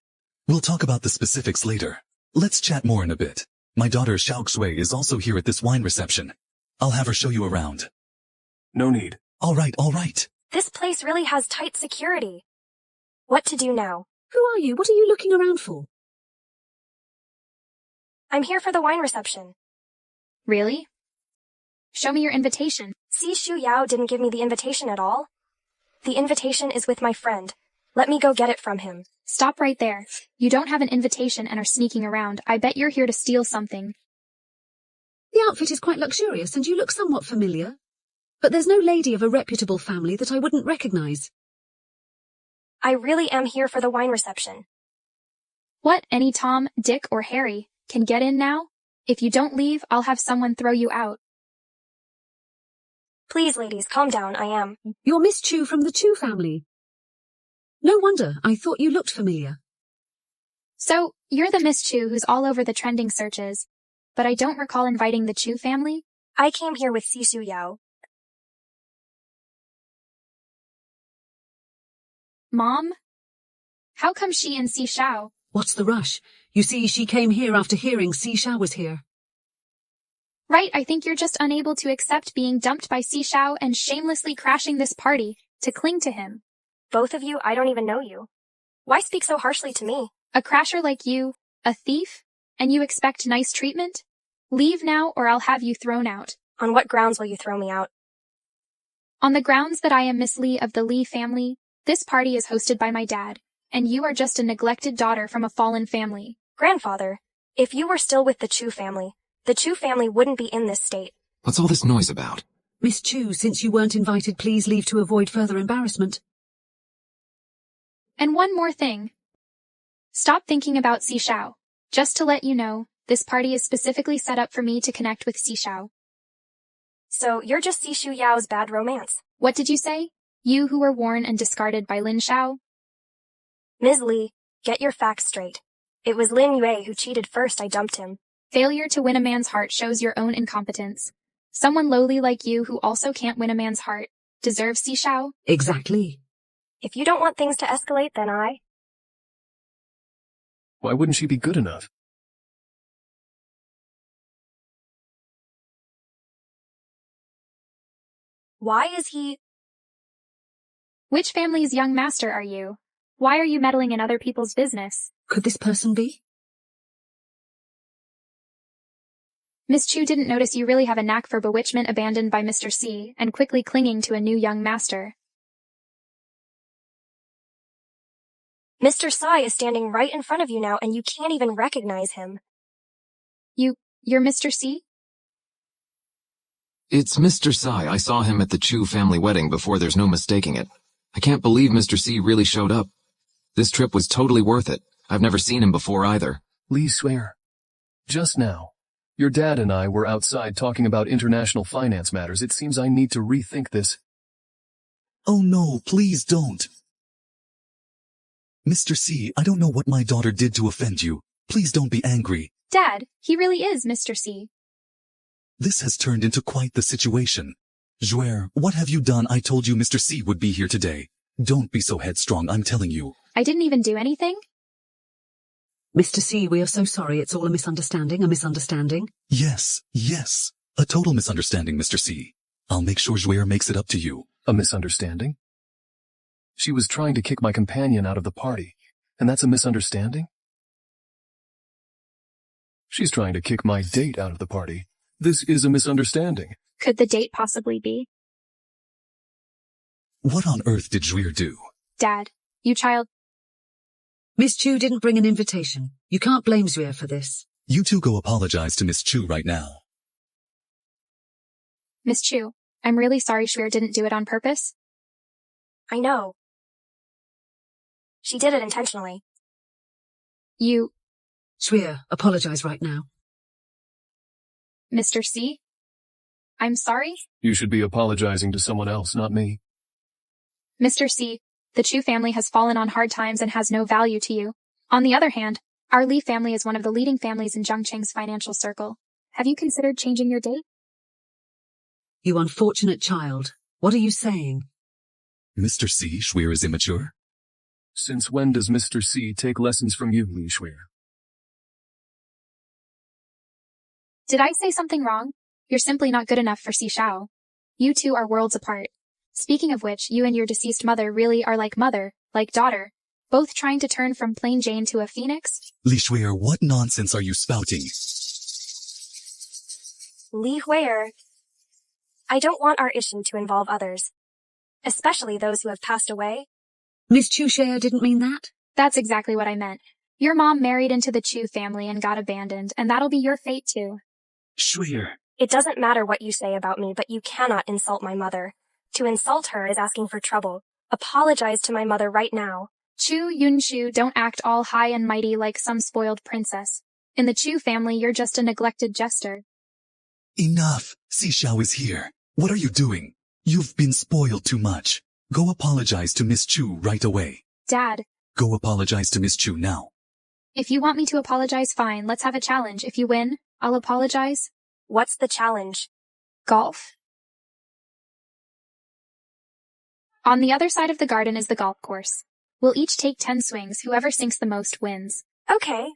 We'll talk about the specifics later. Let's chat more in a bit. My daughter Xiaoxui is also here at this wine reception. I'll have her show you around. No need. All right. This place really has tight security. What to do now? Who are you? What are you looking around for? I'm here for the wine reception. Really? Show me your invitation. Xishu Yao didn't give me the invitation at all. The invitation is with my friend. Let me go get it from him. Stop right there. You don't have an invitation and are sneaking around. I bet you're here to steal something. The outfit is quite luxurious and you look somewhat familiar. But there's no lady of a reputable family that I wouldn't recognize. I really am here for the wine reception. What, any Tom, Dick, or Harry can get in now? If you don't leave, I'll have someone throw you out. Please, ladies, calm down. I am. You're Miss Chu from the Chu family. No wonder, I thought you looked familiar. So, you're the Miss Chu who's all over the trending searches. But I don't recall inviting the Chu family. I came here with Xishu Yao. Mom? How come she and Xishao? What's the rush? You see, she came here after hearing Xishao was here. Right, I think you're just unable to accept being dumped by Xishao and shamelessly crashing this party to cling to him. Both of you, I don't even know you. Why speak so harshly to me? A crasher like you, a thief, and you expect nice treatment? Leave now or I'll have you thrown out. On what grounds will you throw me out? On the grounds that I am Miss Lee of the Lee family. This party is hosted by my dad, and you are just a neglected daughter from a fallen family. Grandfather, if you were still with the Chu family wouldn't be in this state. What's all this noise about? Miss Chu, since you weren't invited, please leave to avoid further embarrassment. And one more thing. Stop thinking about Xishao. Just to let you know, this party is specifically set up for me to connect with Xishao. So you're just Xishu Yao's bad romance. What did you say? You who were worn and discarded by Lin Shao? Ms. Lee, get your facts straight. It was Lin Yue who cheated first. I dumped him. Failure to win a man's heart shows your own incompetence. Someone lowly like you who also can't win a man's heart deserves Xishao? Exactly. If you don't want things to escalate, then Why wouldn't she be good enough? Why is he... Which family's young master are you? Why are you meddling in other people's business? Could this person be? Miss Chu didn't notice you really have a knack for bewitchment abandoned by Mr. C and quickly clinging to a new young master. Mr. Sai is standing right in front of you now and you can't even recognize him. You're Mr. C? It's Mr. Sai. I saw him at the Chu family wedding before. There's no mistaking it. I can't believe Mr. C really showed up. This trip was totally worth it. I've never seen him before either. Lee swear. Just now. Your dad and I were outside talking about international finance matters. It seems I need to rethink this. Oh no, please don't. Mr. C, I don't know what my daughter did to offend you. Please don't be angry. Dad, he really is Mr. C. This has turned into quite the situation. Zhuer, what have you done? I told you Mr. C would be here today. Don't be so headstrong, I'm telling you. I didn't even do anything. Mr. C, we are so sorry. It's all a misunderstanding, Yes. A total misunderstanding, Mr. C. I'll make sure Zhuer makes it up to you. A misunderstanding? She was trying to kick my companion out of the party, and that's a misunderstanding? She's trying to kick my date out of the party. This is a misunderstanding. Could the date possibly be? What on earth did Zhuer do? Dad, you child. Miss Chu didn't bring an invitation. You can't blame Zhuer for this. You two go apologize to Miss Chu right now. Miss Chu, I'm really sorry Shuer didn't do it on purpose. I know. She did it intentionally. You, Zhuer, apologize right now. Mr. C? I'm sorry? You should be apologizing to someone else, not me. Mr. C, the Chu family has fallen on hard times and has no value to you. On the other hand, our Li family is one of the leading families in Zhongqing's financial circle. Have you considered changing your date? You unfortunate child. What are you saying? Mr. C, Zhuer is immature? Since when does Mr. C take lessons from you, Li Zhuer? Did I say something wrong? You're simply not good enough for Si Shao. You two are worlds apart. Speaking of which, you and your deceased mother really are like mother, like daughter, both trying to turn from plain Jane to a phoenix? Li Zhuer, what nonsense are you spouting? Li Huier, I don't want our issue to involve others, especially those who have passed away. Miss Chu Shea didn't mean that? That's exactly what I meant. Your mom married into the Chu family and got abandoned, and that'll be your fate too. Zhuer. It doesn't matter what you say about me, but you cannot insult my mother. To insult her is asking for trouble. Apologize to my mother right now. Chu Yunshu, don't act all high and mighty like some spoiled princess. In the Chu family, you're just a neglected jester. Enough. Si Shao is here. What are you doing? You've been spoiled too much. Go apologize to Miss Chu right away. Dad. Go apologize to Miss Chu now. If you want me to apologize, fine. Let's have a challenge. If you win, I'll apologize. What's the challenge? Golf. On the other side of the garden is the golf course. We'll each take 10 swings. Whoever sinks the most wins. Okay.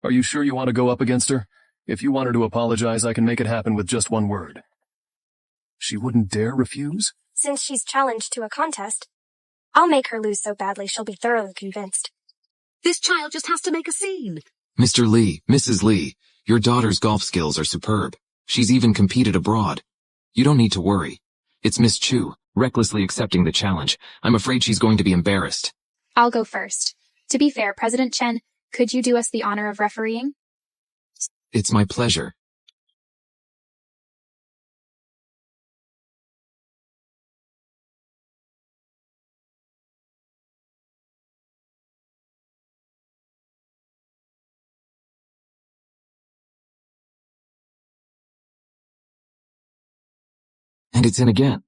Are you sure you want to go up against her? If you want her to apologize, I can make it happen with just one word. She wouldn't dare refuse? Since she's challenged to a contest, I'll make her lose so badly she'll be thoroughly convinced. This child just has to make a scene. Mr. Lee, Mrs. Lee, your daughter's golf skills are superb. She's even competed abroad. You don't need to worry. It's Miss Chu, recklessly accepting the challenge. I'm afraid she's going to be embarrassed. I'll go first. To be fair, President Chen, could you do us the honor of refereeing? It's my pleasure. And it's in again.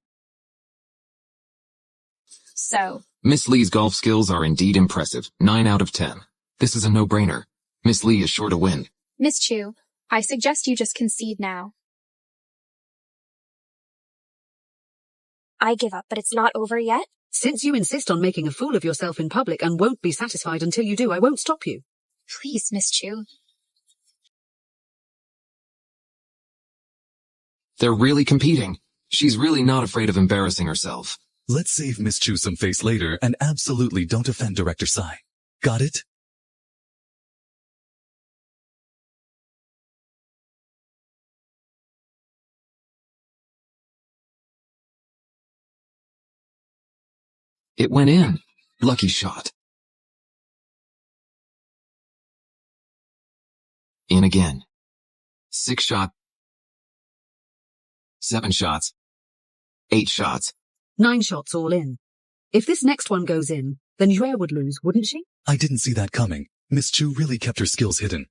So, Miss Lee's golf skills are indeed impressive. 9 out of 10. This is a no-brainer. Miss Lee is sure to win. Miss Chu, I suggest you just concede now. I give up, but it's not over yet? Since you insist on making a fool of yourself in public and won't be satisfied until you do, I won't stop you. Please, Miss Chu. They're really competing. She's really not afraid of embarrassing herself. Let's save Miss Chu some face later and absolutely don't offend Director Sai. Got it? It went in. Lucky shot. In again. 6 shot. 7 shots. 8 shots. 9 shots all in. If this next one goes in, then Yue would lose, wouldn't she? I didn't see that coming. Miss Chu really kept her skills hidden.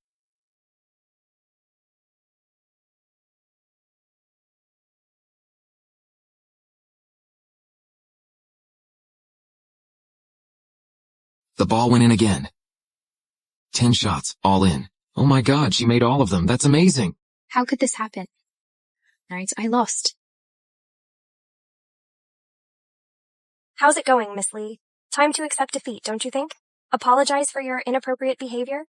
The ball went in again. 10 shots, all in. Oh my god, she made all of them. That's amazing. How could this happen? Right, I lost. How's it going, Miss Lee? Time to accept defeat, don't you think? Apologize for your inappropriate behavior?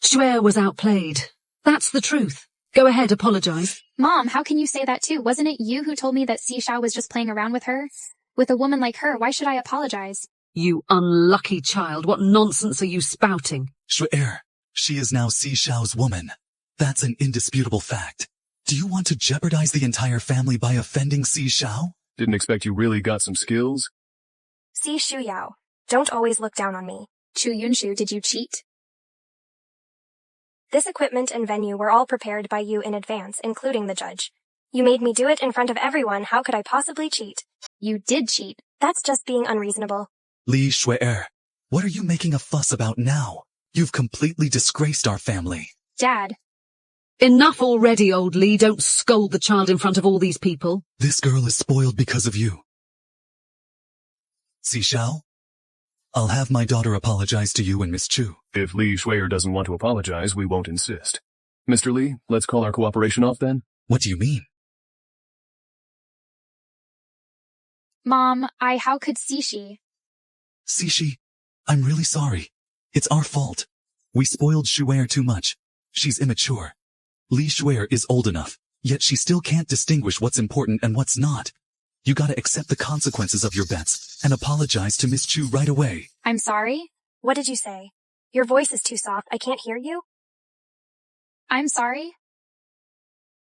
Shuai was outplayed. That's the truth. Go ahead, apologize. Mom, how can you say that too? Wasn't it you who told me that Xiao was just playing around with her? With a woman like her, why should I apologize? You unlucky child, what nonsense are you spouting? Shuai, she is now Si Shao's woman. That's an indisputable fact. Do you want to jeopardize the entire family by offending Si Shao? Didn't expect you really got some skills. Si Shuyao, don't always look down on me. Chu Yunshu, did you cheat? This equipment and venue were all prepared by you in advance, including the judge. You made me do it in front of everyone. How could I possibly cheat? You did cheat. That's just being unreasonable. Li Shuai, what are you making a fuss about now? You've completely disgraced our family. Dad. Enough already, old Li. Don't scold the child in front of all these people. This girl is spoiled because of you. Si Shao, I'll have my daughter apologize to you and Miss Chu. If Li Shuai doesn't want to apologize, we won't insist. Mr. Li, let's call our cooperation off then. What do you mean? Mom, how could Sishi? Sishi, I'm really sorry. It's our fault. We spoiled Shuai too much. She's immature. Li Shuai is old enough, yet she still can't distinguish what's important and what's not. You gotta accept the consequences of your bets and apologize to Miss Chu right away. I'm sorry? What did you say? Your voice is too soft. I can't hear you. I'm sorry?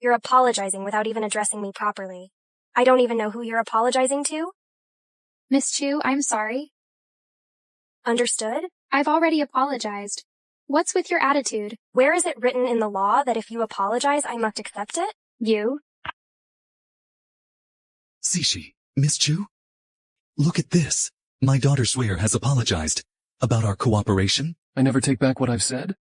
You're apologizing without even addressing me properly. I don't even know who you're apologizing to. Miss Chu, I'm sorry. Understood? I've already apologized. What's with your attitude? Where is it written in the law that if you apologize, I must accept it? You? Sishi, Miss Chu? Look at this. My daughter Swear has apologized. About our cooperation? I never take back what I've said.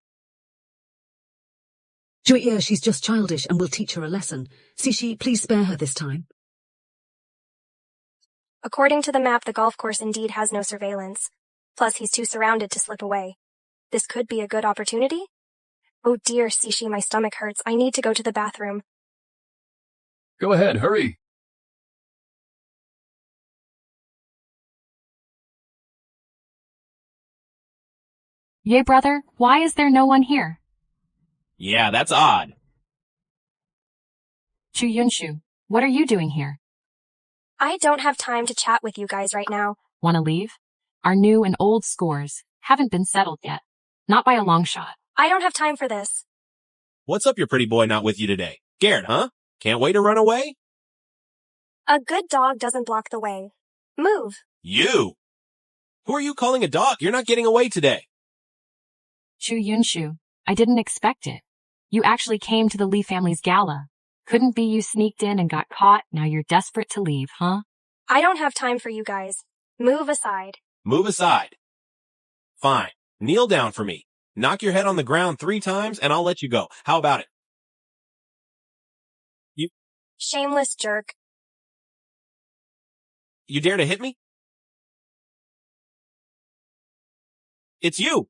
Juiya, she's just childish and we'll teach her a lesson. Sishi, please spare her this time. According to the map, the golf course indeed has no surveillance. Plus, he's too surrounded to slip away. This could be a good opportunity? Oh dear, Sishi, my stomach hurts. I need to go to the bathroom. Go ahead, hurry. Yay, brother, why is there no one here? Yeah, that's odd. Chu Yunshu, what are you doing here? I don't have time to chat with you guys right now. Want to leave? Our new and old scores haven't been settled yet. Not by a long shot. I don't have time for this. What's up, your pretty boy not with you today? Scared, huh? Can't wait to run away? A good dog doesn't block the way. Move. You! Who are you calling a dog? You're not getting away today. Chu Yunshu, I didn't expect it. You actually came to the Lee family's gala. Couldn't be you sneaked in and got caught, now you're desperate to leave, huh? I don't have time for you guys. Move aside. Move aside. Fine. Kneel down for me. Knock your head on the ground 3 times and I'll let you go. How about it? Shameless jerk. You dare to hit me? It's you!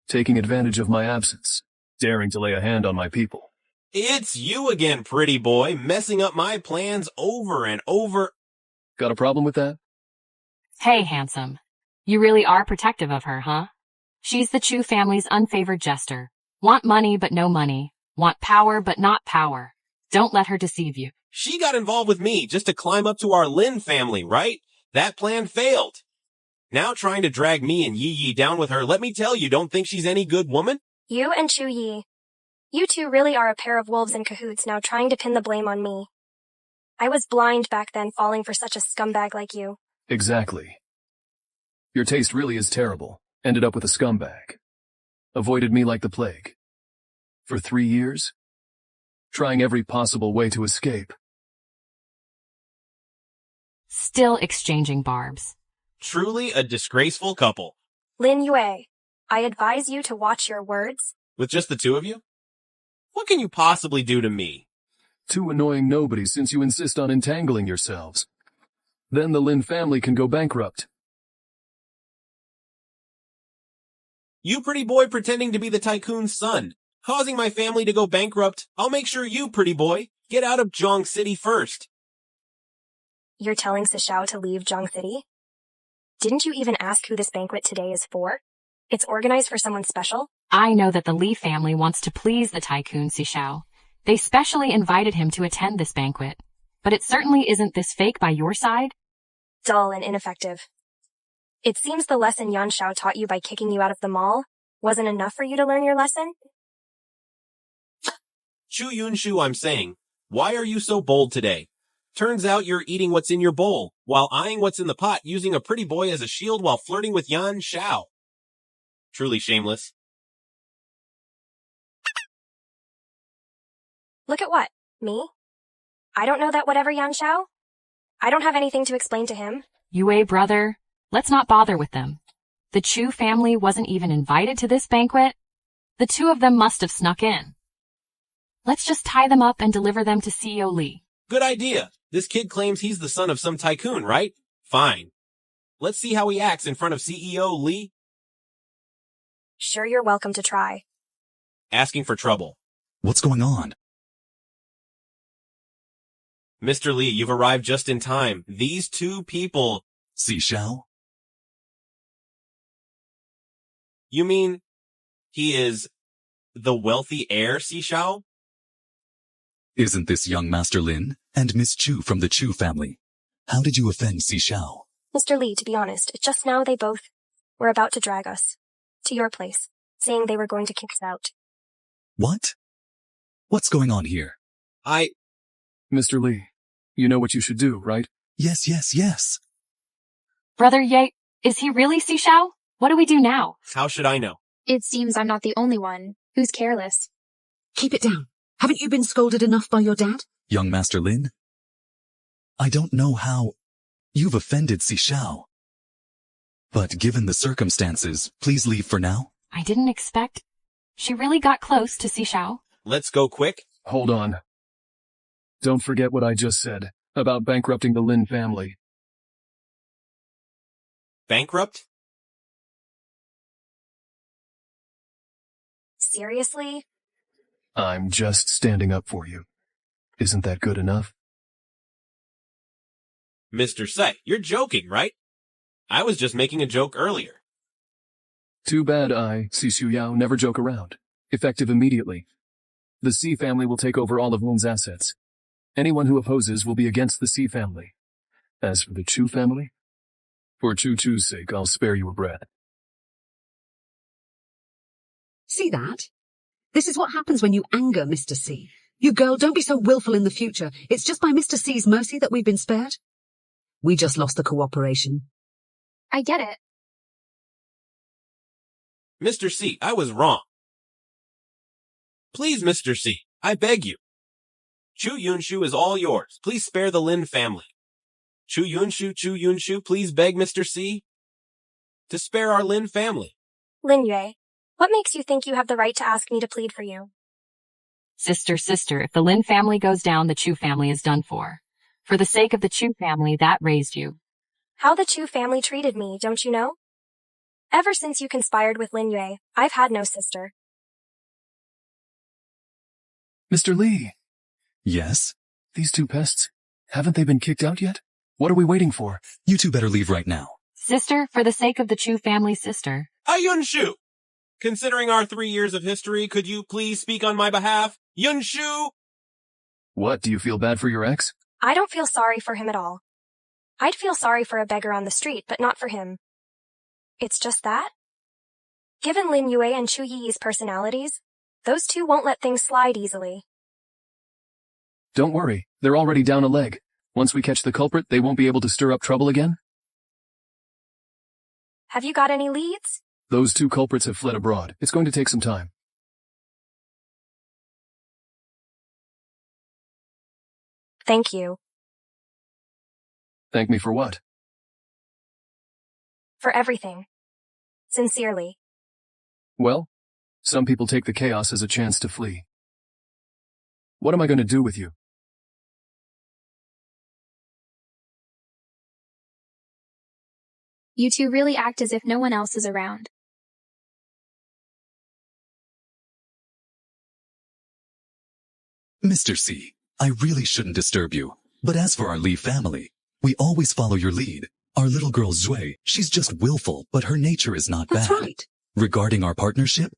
Taking advantage of my absence. Daring to lay a hand on my people. It's you again, pretty boy, messing up my plans over and over. Got a problem with that? Hey, handsome. You really are protective of her, huh? She's the Chu family's unfavored jester. Want money but no money. Want power but not power. Don't let her deceive you. She got involved with me just to climb up to our Lin family, right? That plan failed. Now trying to drag me and Yi Yi down with her, let me tell you, don't think she's any good woman? You and Chu Yi. You two really are a pair of wolves in cahoots now trying to pin the blame on me. I was blind back then falling for such a scumbag like you. Exactly. Your taste really is terrible. Ended up with a scumbag. Avoided me like the plague. For 3 years? Trying every possible way to escape. Still exchanging barbs. Truly a disgraceful couple. Lin Yue, I advise you to watch your words. With just the two of you? What can you possibly do to me? Too annoying nobody since you insist on entangling yourselves. Then the Lin family can go bankrupt. You pretty boy pretending to be the tycoon's son, causing my family to go bankrupt. I'll make sure you, pretty boy, get out of Zhong City first. You're telling Sishao to leave Zhong City? Didn't you even ask who this banquet today is for? It's organized for someone special? I know that the Li family wants to please the tycoon Sishao. They specially invited him to attend this banquet. But it certainly isn't this fake by your side. Dull and ineffective. It seems the lesson Yan Shao taught you by kicking you out of the mall wasn't enough for you to learn your lesson? Chu Yunshu, I'm saying, why are you so bold today? Turns out you're eating what's in your bowl, while eyeing what's in the pot using a pretty boy as a shield while flirting with Yan Shao. Truly shameless. Look at what? Me? I don't know that whatever Yan Shao. I don't have anything to explain to him. Yue brother, let's not bother with them. The Chu family wasn't even invited to this banquet. The two of them must have snuck in. Let's just tie them up and deliver them to CEO Li. Good idea. This kid claims he's the son of some tycoon, right? Fine. Let's see how he acts in front of CEO Li. Sure, you're welcome to try. Asking for trouble. What's going on? Mr. Li, you've arrived just in time. These two people... Sishao? You mean he is the wealthy heir, Sishao? Isn't this young Master Lin and Miss Chu from the Chu family? How did you offend Sishao? Mr. Li, to be honest, just now they both were about to drag us to your place, saying they were going to kick us out. What? What's going on here? Mr. Li, you know what you should do, right? Yes. Brother Ye, is he really Sishao? What do we do now? How should I know? It seems I'm not the only one who's careless. Keep it down. Haven't you been scolded enough by your dad? Young Master Lin? I don't know how you've offended Sishao. But given the circumstances, please leave for now. I didn't expect. She really got close to Sishao. Let's go quick. Hold on. Don't forget what I just said about bankrupting the Lin family. Bankrupt? Seriously? I'm just standing up for you. Isn't that good enough? Mr. Sai, you're joking, right? I was just making a joke earlier. Too bad I, Sisu Yao, never joke around. Effective immediately. The C family will take over all of Lin's assets. Anyone who opposes will be against the C family. As for the Chu family, for Chu's sake, I'll spare you a breath. See that? This is what happens when you anger Mr. C. You girl, don't be so willful in the future. It's just by Mr. C's mercy that we've been spared. We just lost the cooperation. I get it. Mr. C, I was wrong. Please, Mr. C, I beg you. Chu Yunshu is all yours. Please spare the Lin family. Chu Yunshu, please beg Mr. C to spare our Lin family. Lin Yue, what makes you think you have the right to ask me to plead for you? Sister, if the Lin family goes down, the Chu family is done for. For the sake of the Chu family that raised you. How the Chu family treated me, don't you know? Ever since you conspired with Lin Yue, I've had no sister. Mr. Li, Yes? these two pests, haven't they been kicked out yet? What are we waiting for? You two better leave right now. Sister, for the sake of the Chu family, sister. Yunshu! Considering our 3 years of history, could you please speak on my behalf? Yunshu! What, do you feel bad for your ex? I don't feel sorry for him at all. I'd feel sorry for a beggar on the street, but not for him. It's just that? Given Lin Yue and Chu Yi's personalities, those two won't let things slide easily. Don't worry, they're already down a leg. Once we catch the culprit, they won't be able to stir up trouble again. Have you got any leads? Those two culprits have fled abroad. It's going to take some time. Thank you. Thank me for what? For everything. Sincerely. Well, some people take the chaos as a chance to flee. What am I going to do with you? You two really act as if no one else is around. Mr. C, I really shouldn't disturb you, but as for our Lee family, we always follow your lead. Our little girl Zui, she's just willful, but her nature is not That's bad. right. Regarding our partnership,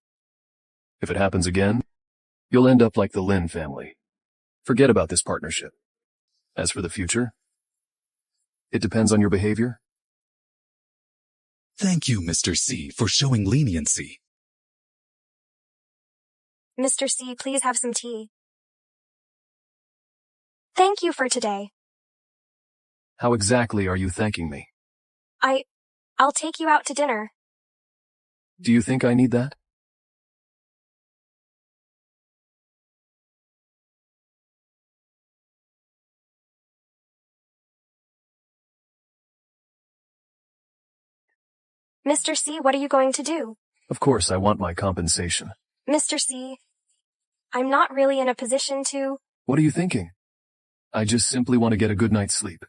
If it happens again, you'll end up like the Lin family. Forget about this partnership. As for the future, it depends on your behavior. thank you, Mr. C, for showing leniency. Mr. C, please have some tea. Thank you for today. How exactly are you thanking me? I'll take you out to dinner. Do you think I need that? Mr. C, what are you going to do? Of course, I want my compensation. Mr. C, I'm not really in a position to... What are you thinking? I just simply want to get a good night's sleep.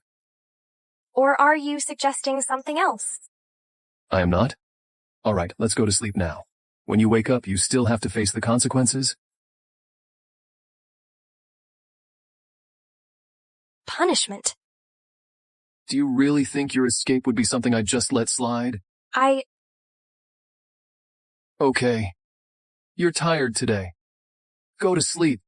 Or are you suggesting something else? I am not? All right, let's go to sleep now. When you wake up, you still have to face the consequences? Punishment. Do you really think your escape would be something I'd just let slide? Okay. You're tired today. Go to sleep.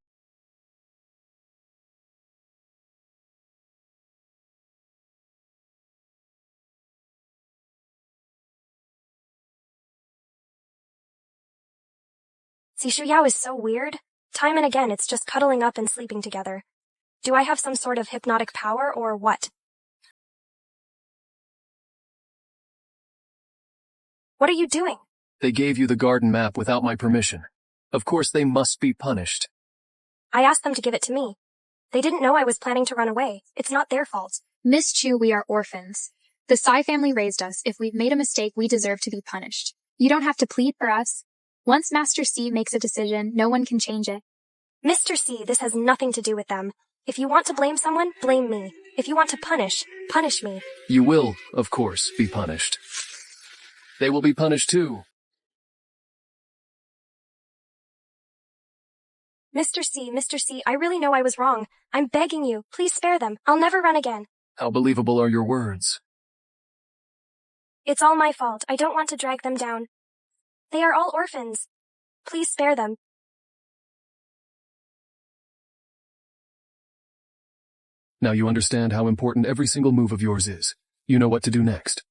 Shuangwen is so weird. Time and again, it's just cuddling up and sleeping together. Do I have some sort of hypnotic power or what? What are you doing? They gave you the garden map without my permission. Of course they must be punished. I asked them to give it to me. They didn't know I was planning to run away. It's not their fault. Miss Chu, we are orphans. The Sai family raised us. If we've made a mistake, we deserve to be punished. You don't have to plead for us. Once Master C makes a decision, no one can change it. Mr. C, this has nothing to do with them. If you want to blame someone, blame me. If you want to punish me. You will, of course, be punished. They will be punished too. Mr. C, I really know I was wrong. I'm begging you, please spare them. I'll never run again. How believable are your words? It's all my fault. I don't want to drag them down. They are all orphans. Please spare them. Now you understand how important every single move of yours is. You know what to do next.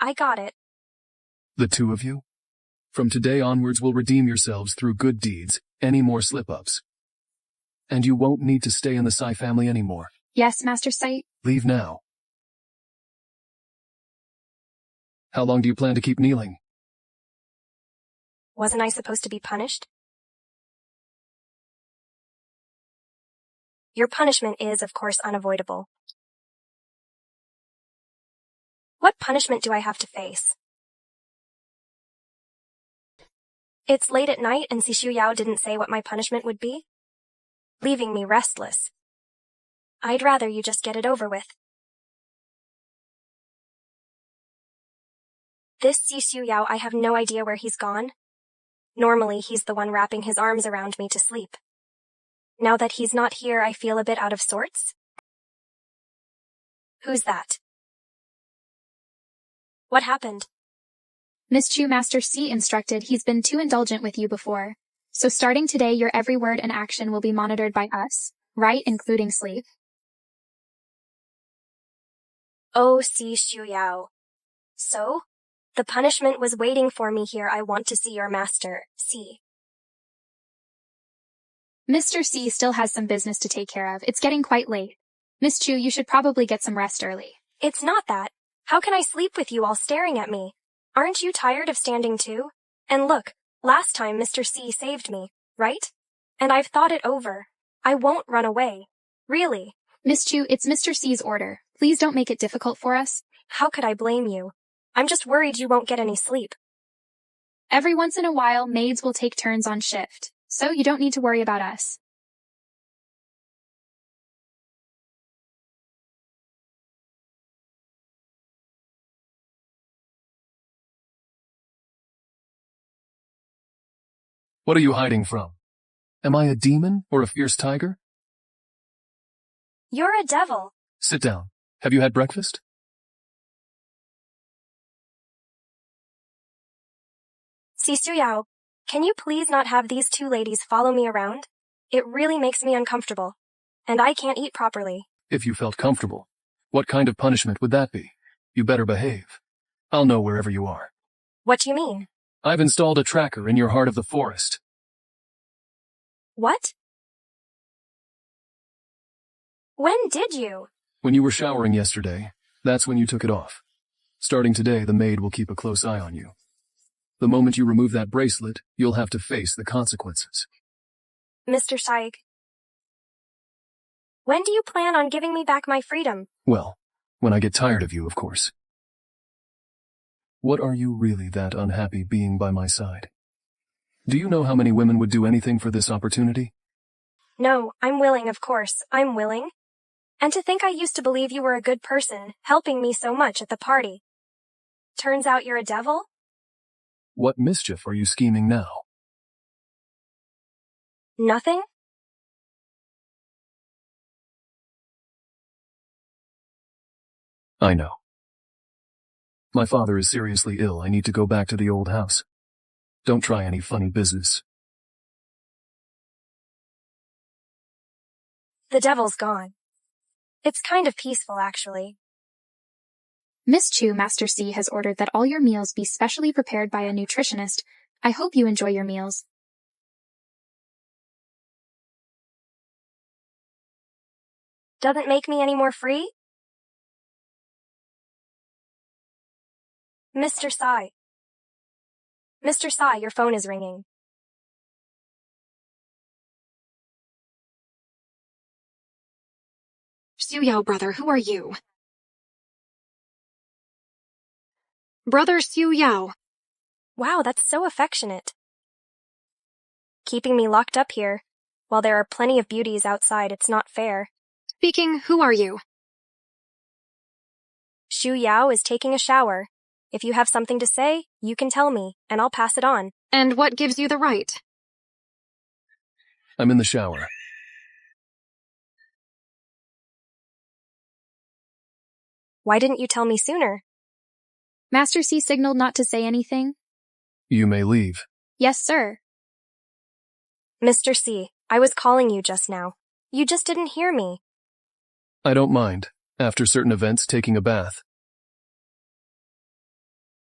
I got it. The two of you? From today onwards will redeem yourselves through good deeds, any more slip-ups. And you won't need to stay in the Sai family anymore. Yes, Master Sight. Leave now. How long do you plan to keep kneeling? Wasn't I supposed to be punished? Your punishment is, of course, unavoidable. What punishment do I have to face? It's late at night and Shuangwen didn't say what my punishment would be? Leaving me restless. I'd rather you just get it over with. This Shuangwen, I have no idea where he's gone. Normally, he's the one wrapping his arms around me to sleep. Now that he's not here, I feel a bit out of sorts. Who's that? What happened? Miss Chu, Master C instructed he's been too indulgent with you before. So starting today, your every word and action will be monitored by us, right, including sleep. Oh, Shuangwen. So? The punishment was waiting for me here. I want to see your master, C. Mr. C still has some business to take care of. It's getting quite late. Miss Chu, you should probably get some rest early. It's not that. How can I sleep with you all staring at me? Aren't you tired of standing too? And look, last time Mr. C saved me, right? And I've thought it over. I won't run away. Really. Miss Chu, it's Mr. C's order. Please don't make it difficult for us. How could I blame you? I'm just worried you won't get any sleep. Every once in a while, maids will take turns on shift, so you don't need to worry about us. What are you hiding from? Am I a demon or a fierce tiger? You're a devil. Sit down. Have you had breakfast? Suyao, can you please not have these two ladies follow me around? It really makes me uncomfortable. And I can't eat properly. If you felt comfortable, what kind of punishment would that be? You better behave. I'll know wherever you are. What do you mean? I've installed a tracker in your heart of the forest. What? When did you? When you were showering yesterday, that's when you took it off. Starting today, the maid will keep a close eye on you. The moment you remove that bracelet, you'll have to face the consequences. Mr. Shaik, when do you plan on giving me back my freedom? Well, when I get tired of you, of course. What are you really that unhappy being by my side? Do you know how many women would do anything for this opportunity? No, I'm willing, of course, I'm willing. And to think I used to believe you were a good person, helping me so much at the party. Turns out you're a devil? What mischief are you scheming now? Nothing? I know. My father is seriously ill. I need to go back to the old house. Don't try any funny business. The devil's gone. It's kind of peaceful, actually. Miss Chu, Master C has ordered that all your meals be specially prepared by a nutritionist. I hope you enjoy your meals. Doesn't make me any more free? Mr. Sai. Mr. Sai, your phone is ringing. Yao, brother, who are you? Brother Yao. Wow, that's so affectionate. Keeping me locked up here. While there are plenty of beauties outside, it's not fair. Speaking, who are you? Shu Yao is taking a shower. If you have something to say, you can tell me, and I'll pass it on. And what gives you the right? I'm in the shower. Why didn't you tell me sooner? Master C signaled not to say anything. You may leave. Yes, sir. Mr. C, I was calling you just now. You just didn't hear me. I don't mind, after certain events, taking a bath.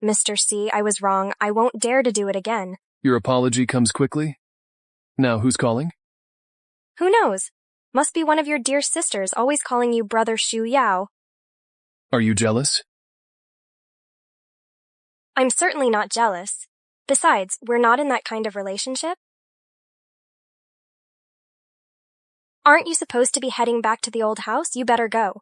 Mr. C, I was wrong. I won't dare to do it again. Your apology comes quickly? Now who's calling? Who knows? Must be one of your dear sisters always calling you Brother Shu Yao. Are you jealous? I'm certainly not jealous. Besides, we're not in that kind of relationship. Aren't you supposed to be heading back to the old house? You better go.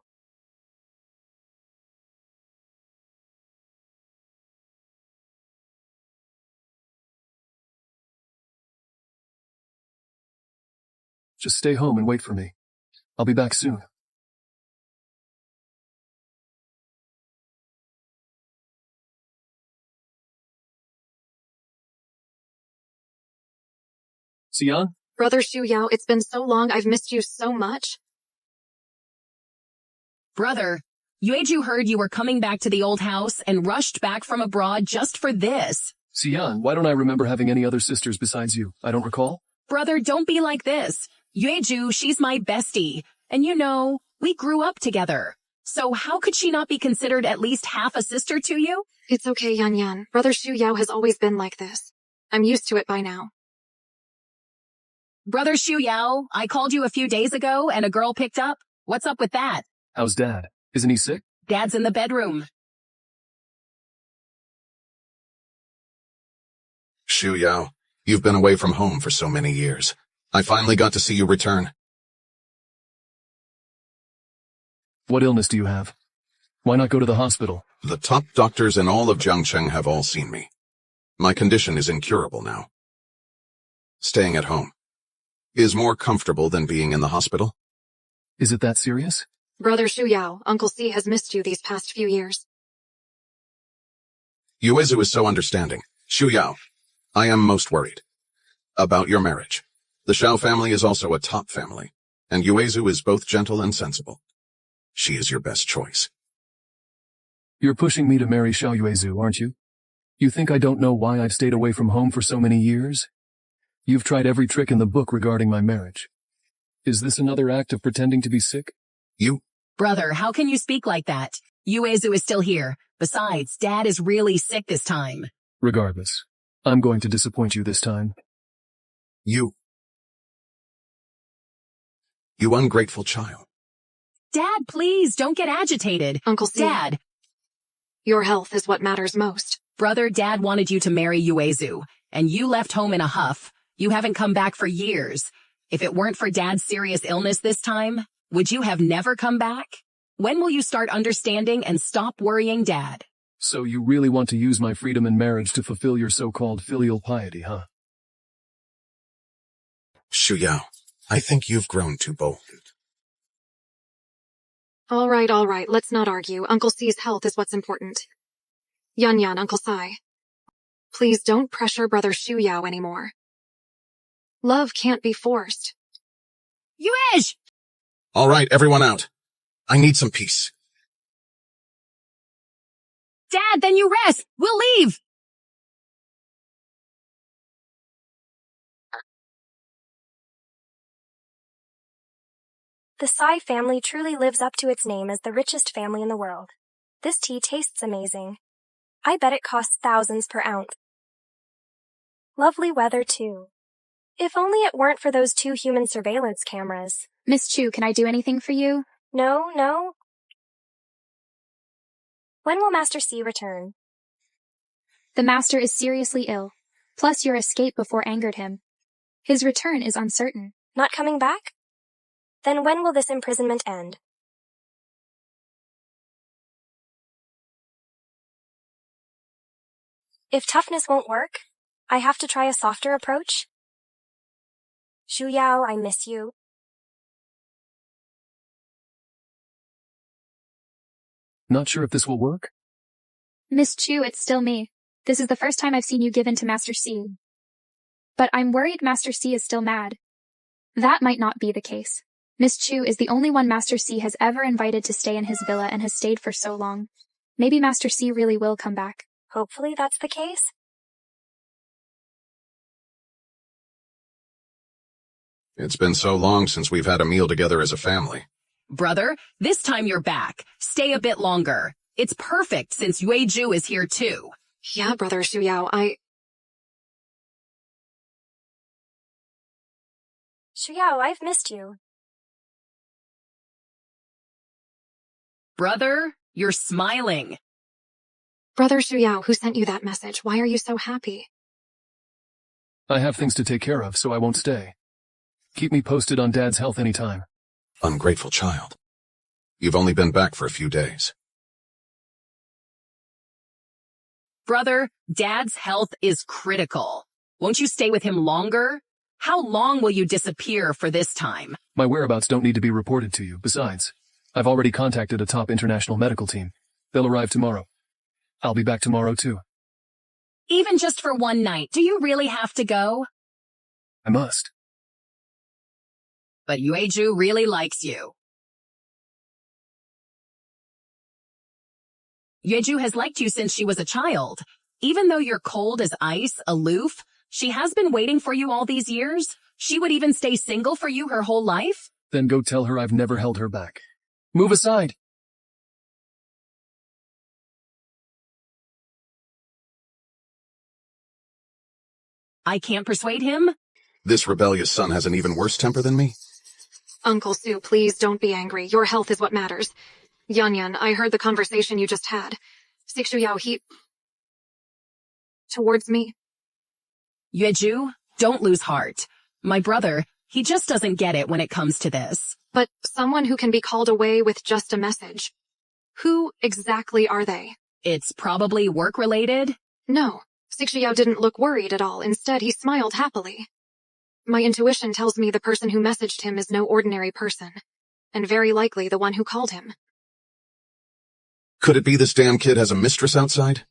Just stay home and wait for me. I'll be back soon. Xian? Brother Yao, it's been so long, I've missed you so much. Brother, Yueju heard you were coming back to the old house and rushed back from abroad just for this. Xian, why don't I remember having any other sisters besides you? I don't recall. Brother, don't be like this. Yueju, she's my bestie. And you know, we grew up together. So how could she not be considered at least half a sister to you? It's okay, Yan Yan. Brother Yao has always been like this. I'm used to it by now. Brother Shu Yao, I called you a few days ago and a girl picked up. What's up with that? How's Dad? Isn't he sick? Dad's in the bedroom. Shu Yao, you've been away from home for so many years. I finally got to see you return. What illness do you have? Why not go to the hospital? The top doctors in all of Jiangcheng have all seen me. My condition is incurable now. Staying at home is more comfortable than being in the hospital. Is it that serious? Brother Yao, Uncle C has missed you these past few years. Yuezu is so understanding. Shu Yao, I am most worried about your marriage. The Xiao family is also a top family, and Yuezu is both gentle and sensible. She is your best choice. You're pushing me to marry Xiao Yuezu, aren't you? You think I don't know why I've stayed away from home for so many years? You've tried every trick in the book regarding my marriage. Is this another act of pretending to be sick? Brother, how can you speak like that? Yuezu is still here. Besides, Dad is really sick this time. Regardless, I'm going to disappoint you this time. You ungrateful child. Dad, please, don't get agitated. Uncle C. Dad. Your health is what matters most. Brother, Dad wanted you to marry Yuezu, and you left home in a huff. You haven't come back for years. If it weren't for Dad's serious illness this time, would you have never come back? When will you start understanding and stop worrying Dad? So you really want to use my freedom in marriage to fulfill your so-called filial piety, huh? Shuyao, I think you've grown too bold. All right, let's not argue. Uncle C's health is what's important. Yan, Uncle Sai. Please don't pressure Brother Shu Yao anymore. Love can't be forced. Yuesh! All right, everyone out. I need some peace. Dad, then you rest. We'll leave. The Sai family truly lives up to its name as the richest family in the world. This tea tastes amazing. I bet it costs thousands per ounce. Lovely weather, too. If only it weren't for those 2 human surveillance cameras. Miss Chu, can I do anything for you? No. When will Master C return? The master is seriously ill. Plus your escape before angered him. His return is uncertain. Not coming back? Then when will this imprisonment end? If toughness won't work, I have to try a softer approach. Shu Yao, I miss you. Not sure if this will work? Miss Chu, it's still me. This is the first time I've seen you give in to Master C. But I'm worried Master C is still mad. That might not be the case. Miss Chu is the only one Master C has ever invited to stay in his villa and has stayed for so long. Maybe Master C really will come back. Hopefully that's the case. It's been so long since we've had a meal together as a family. Brother, this time you're back. Stay a bit longer. It's perfect since Yueju is here too. Yeah, Brother Shu Yao, Shu Yao, I've missed you. Brother, you're smiling. Brother Shu Yao, who sent you that message? Why are you so happy? I have things to take care of, so I won't stay. Keep me posted on Dad's health anytime. Ungrateful child. You've only been back for a few days. Brother, Dad's health is critical. Won't you stay with him longer? How long will you disappear for this time? My whereabouts don't need to be reported to you. Besides, I've already contacted a top international medical team. They'll arrive tomorrow. I'll be back tomorrow too. Even just for one night, do you really have to go? I must. But Yueju really likes you. Yueju has liked you since she was a child. Even though you're cold as ice, aloof, she has been waiting for you all these years. She would even stay single for you her whole life. Then go tell her I've never held her back. Move aside. I can't persuade him? This rebellious son has an even worse temper than me? Uncle Su, please don't be angry. Your health is what matters. Yan, I heard the conversation you just had. Shu Yao, towards me. Yueju, don't lose heart. My brother, he just doesn't get it when it comes to this. But someone who can be called away with just a message. Who exactly are they? It's probably work-related? No, Shu Yao didn't look worried at all. Instead, he smiled happily. My intuition tells me the person who messaged him is no ordinary person, and very likely the one who called him. Could it be this damn kid has a mistress outside?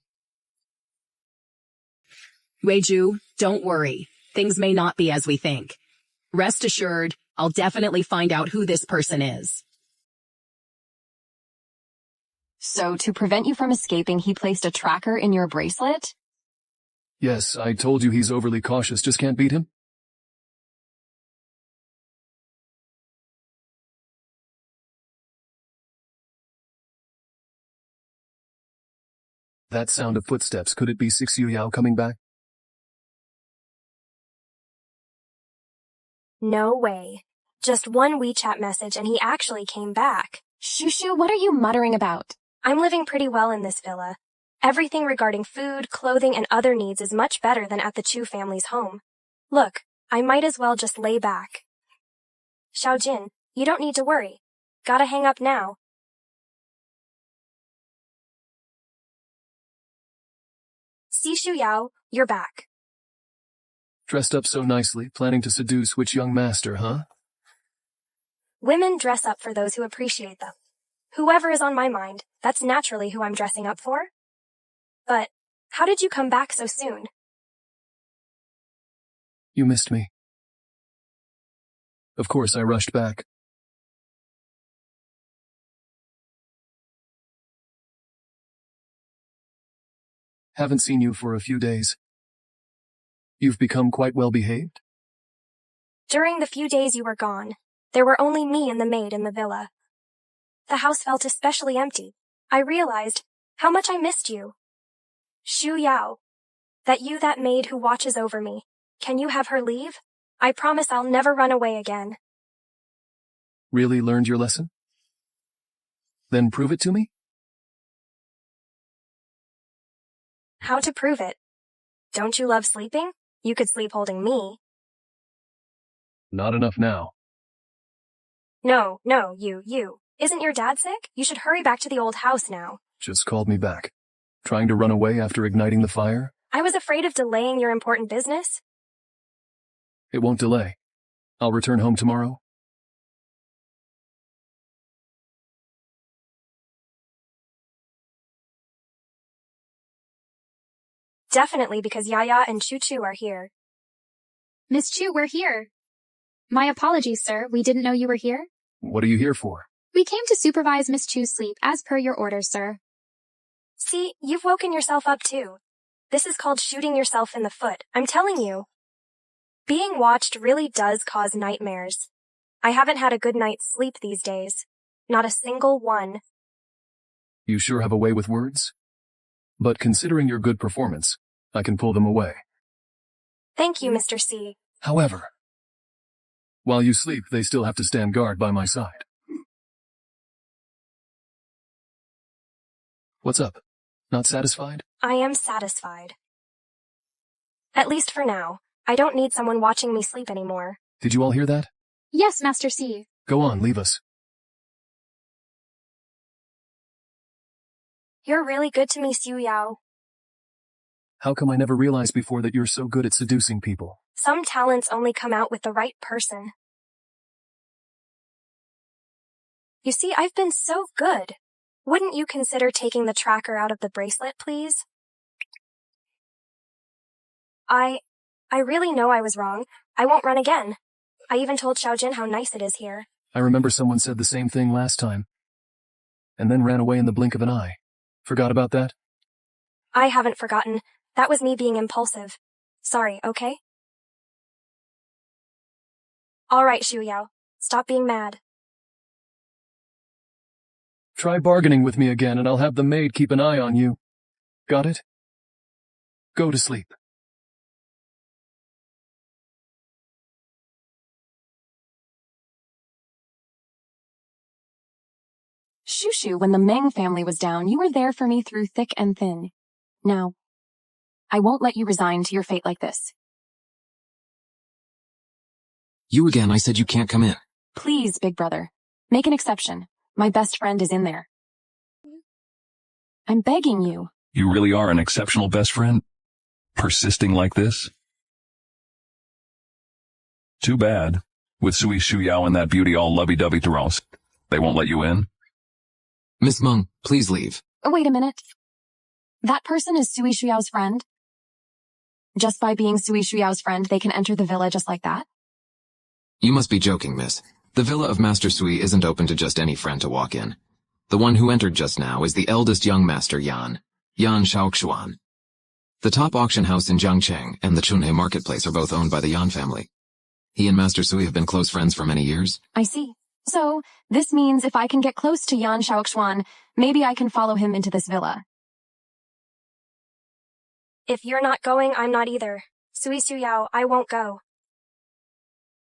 Yueju, don't worry. Things may not be as we think. Rest assured, I'll definitely find out who this person is. So to prevent you from escaping, he placed a tracker in your bracelet? Yes, I told you he's overly cautious, just can't beat him. That sound of footsteps, could it be Xiu Yao coming back? No way. Just one WeChat message and he actually came back. Shushu, what are you muttering about? I'm living pretty well in this villa. Everything regarding food, clothing, and other needs is much better than at the Chu family's home. Look, I might as well just lay back. Xiaojin, you don't need to worry. Gotta hang up now. Shu Yao, you're back. Dressed up so nicely, planning to seduce which young master, huh? Women dress up for those who appreciate them. Whoever is on my mind, that's naturally who I'm dressing up for. But, how did you come back so soon? You missed me. Of course, I rushed back. Haven't seen you for a few days. You've become quite well behaved? During the few days you were gone, there were only me and the maid in the villa. The house felt especially empty. I realized how much I missed you. Shu Yao, that maid who watches over me, can you have her leave? I promise I'll never run away again. Really learned your lesson? Then prove it to me? How to prove it? Don't you love sleeping? You could sleep holding me. Not enough now. No, you. Isn't your dad sick? You should hurry back to the old house now. Just called me back. Trying to run away after igniting the fire? I was afraid of delaying your important business. It won't delay. I'll return home tomorrow. Definitely because Yaya and Chu Chu are here. Miss Chu, we're here. My apologies, sir. We didn't know you were here. What are you here for? We came to supervise Miss Chu's sleep, as per your orders, sir. See, you've woken yourself up too. This is called shooting yourself in the foot. I'm telling you. Being watched really does cause nightmares. I haven't had a good night's sleep these days. Not a single one. You sure have a way with words? But considering your good performance, I can pull them away. Thank you, Mr. C. However, while you sleep, they still have to stand guard by my side. What's up? Not satisfied? I am satisfied. At least for now. I don't need someone watching me sleep anymore. Did you all hear that? Yes, Master C. Go on, leave us. You're really good to me, Xiu Yao. How come I never realized before that you're so good at seducing people? Some talents only come out with the right person. You see, I've been so good. Wouldn't you consider taking the tracker out of the bracelet, please? I really know I was wrong. I won't run again. I even told Xiaojin how nice it is here. I remember someone said the same thing last time. And then ran away in the blink of an eye. Forgot about that? I haven't forgotten. That was me being impulsive. Sorry, okay? Alright, Shu Yao. Stop being mad. Try bargaining with me again and I'll have the maid keep an eye on you. Got it? Go to sleep. Shushu, when the Meng family was down, you were there for me through thick and thin. Now, I won't let you resign to your fate like this. You again, I said you can't come in. Please, big brother. Make an exception. My best friend is in there. I'm begging you. You really are an exceptional best friend? Persisting like this? Too bad. With Sui Shu Yao and that beauty all lovey-dovey throws, they won't let you in? Miss Meng, please leave. Wait a minute. That person is Sui Shuyao's friend? Just by being Sui Shuyao's friend, they can enter the villa just like that? You must be joking, miss. The villa of Master Sui isn't open to just any friend to walk in. The one who entered just now is the eldest young master Yan Shaoxuan. The top auction house in Jiangcheng and the Chunhe marketplace are both owned by the Yan family. He and Master Sui have been close friends for many years. I see. So, this means if I can get close to Yan Shaoxuan, maybe I can follow him into this villa. If you're not going, I'm not either. Sui Suyao, I won't go.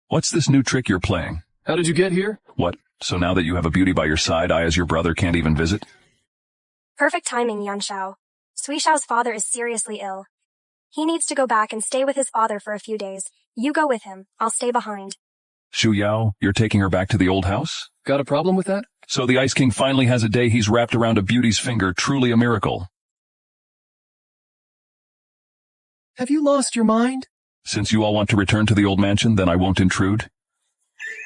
What's this new trick you're playing? How did you get here? What, so now that you have a beauty by your side, I as your brother can't even visit? Perfect timing, Yan Shao. Sui Shao's father is seriously ill. He needs to go back and stay with his father for a few days. You go with him. I'll stay behind. Shu Yao, you're taking her back to the old house? Got a problem with that? So the Ice King finally has a day he's wrapped around a beauty's finger, truly a miracle. Have you lost your mind? Since you all want to return to the old mansion, then I won't intrude.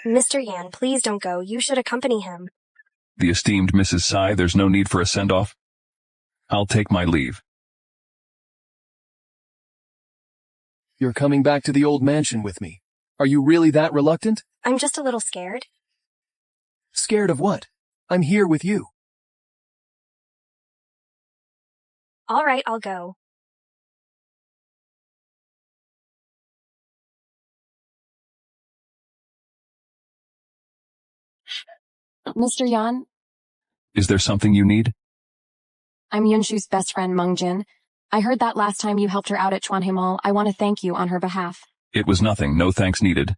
Mr. Yan, please don't go. You should accompany him. The esteemed Mrs. Sai, there's no need for a send-off. I'll take my leave. You're coming back to the old mansion with me. Are you really that reluctant? I'm just a little scared. Scared of what? I'm here with you. All right, I'll go. Mr. Yan, Is there something you need? I'm Yunshu's best friend, Meng Jin. I heard that last time you helped her out at Chuanhe Mall. I want to thank you on her behalf. It was nothing, no thanks needed.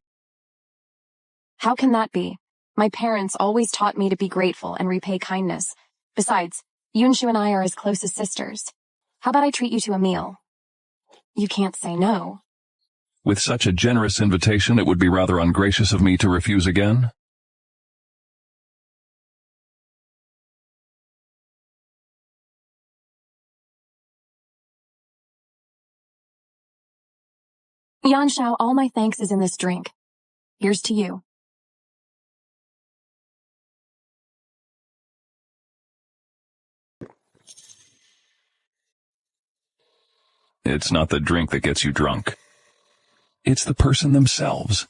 How can that be? My parents always taught me to be grateful and repay kindness. Besides, Yunshu and I are as close as sisters. How about I treat you to a meal? You can't say no. With such a generous invitation, it would be rather ungracious of me to refuse again. Yan Shao, all my thanks is in this drink. Here's to you. It's not the drink that gets you drunk. It's the person themselves.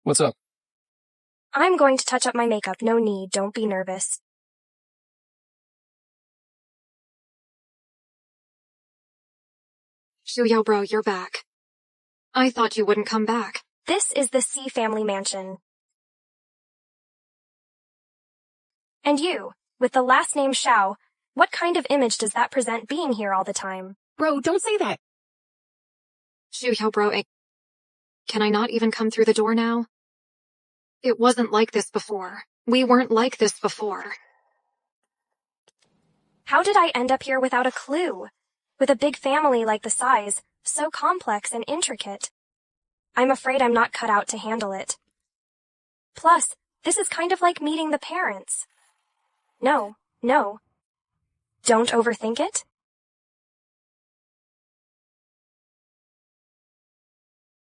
What's up? I'm going to touch up my makeup. No need. Don't be nervous. Shuyao bro, you're back. I thought you wouldn't come back. This is the C family mansion. And you, with the last name Shao, what kind of image does that present being here all the time? Bro, don't say that. Shuyao bro, can I not even come through the door now? It wasn't like this before. We weren't like this before. How did I end up here without a clue? With a big family like the size, so complex and intricate. I'm afraid I'm not cut out to handle it. Plus, this is kind of like meeting the parents. No. Don't overthink it.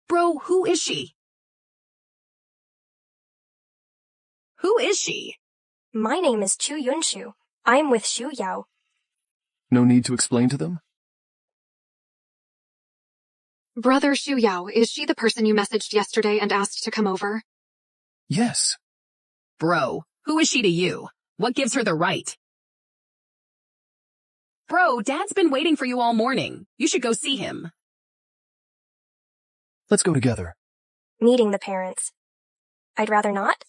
Bro, who is she? Who is she? My name is Chu Yunshu. I'm with Shu Yao. No need to explain to them? Brother Shuyao, is she the person you messaged yesterday and asked to come over? Yes. Bro, who is she to you? What gives her the right? Bro, Dad's been waiting for you all morning. You should go see him. Let's go together. Meeting the parents. I'd rather not.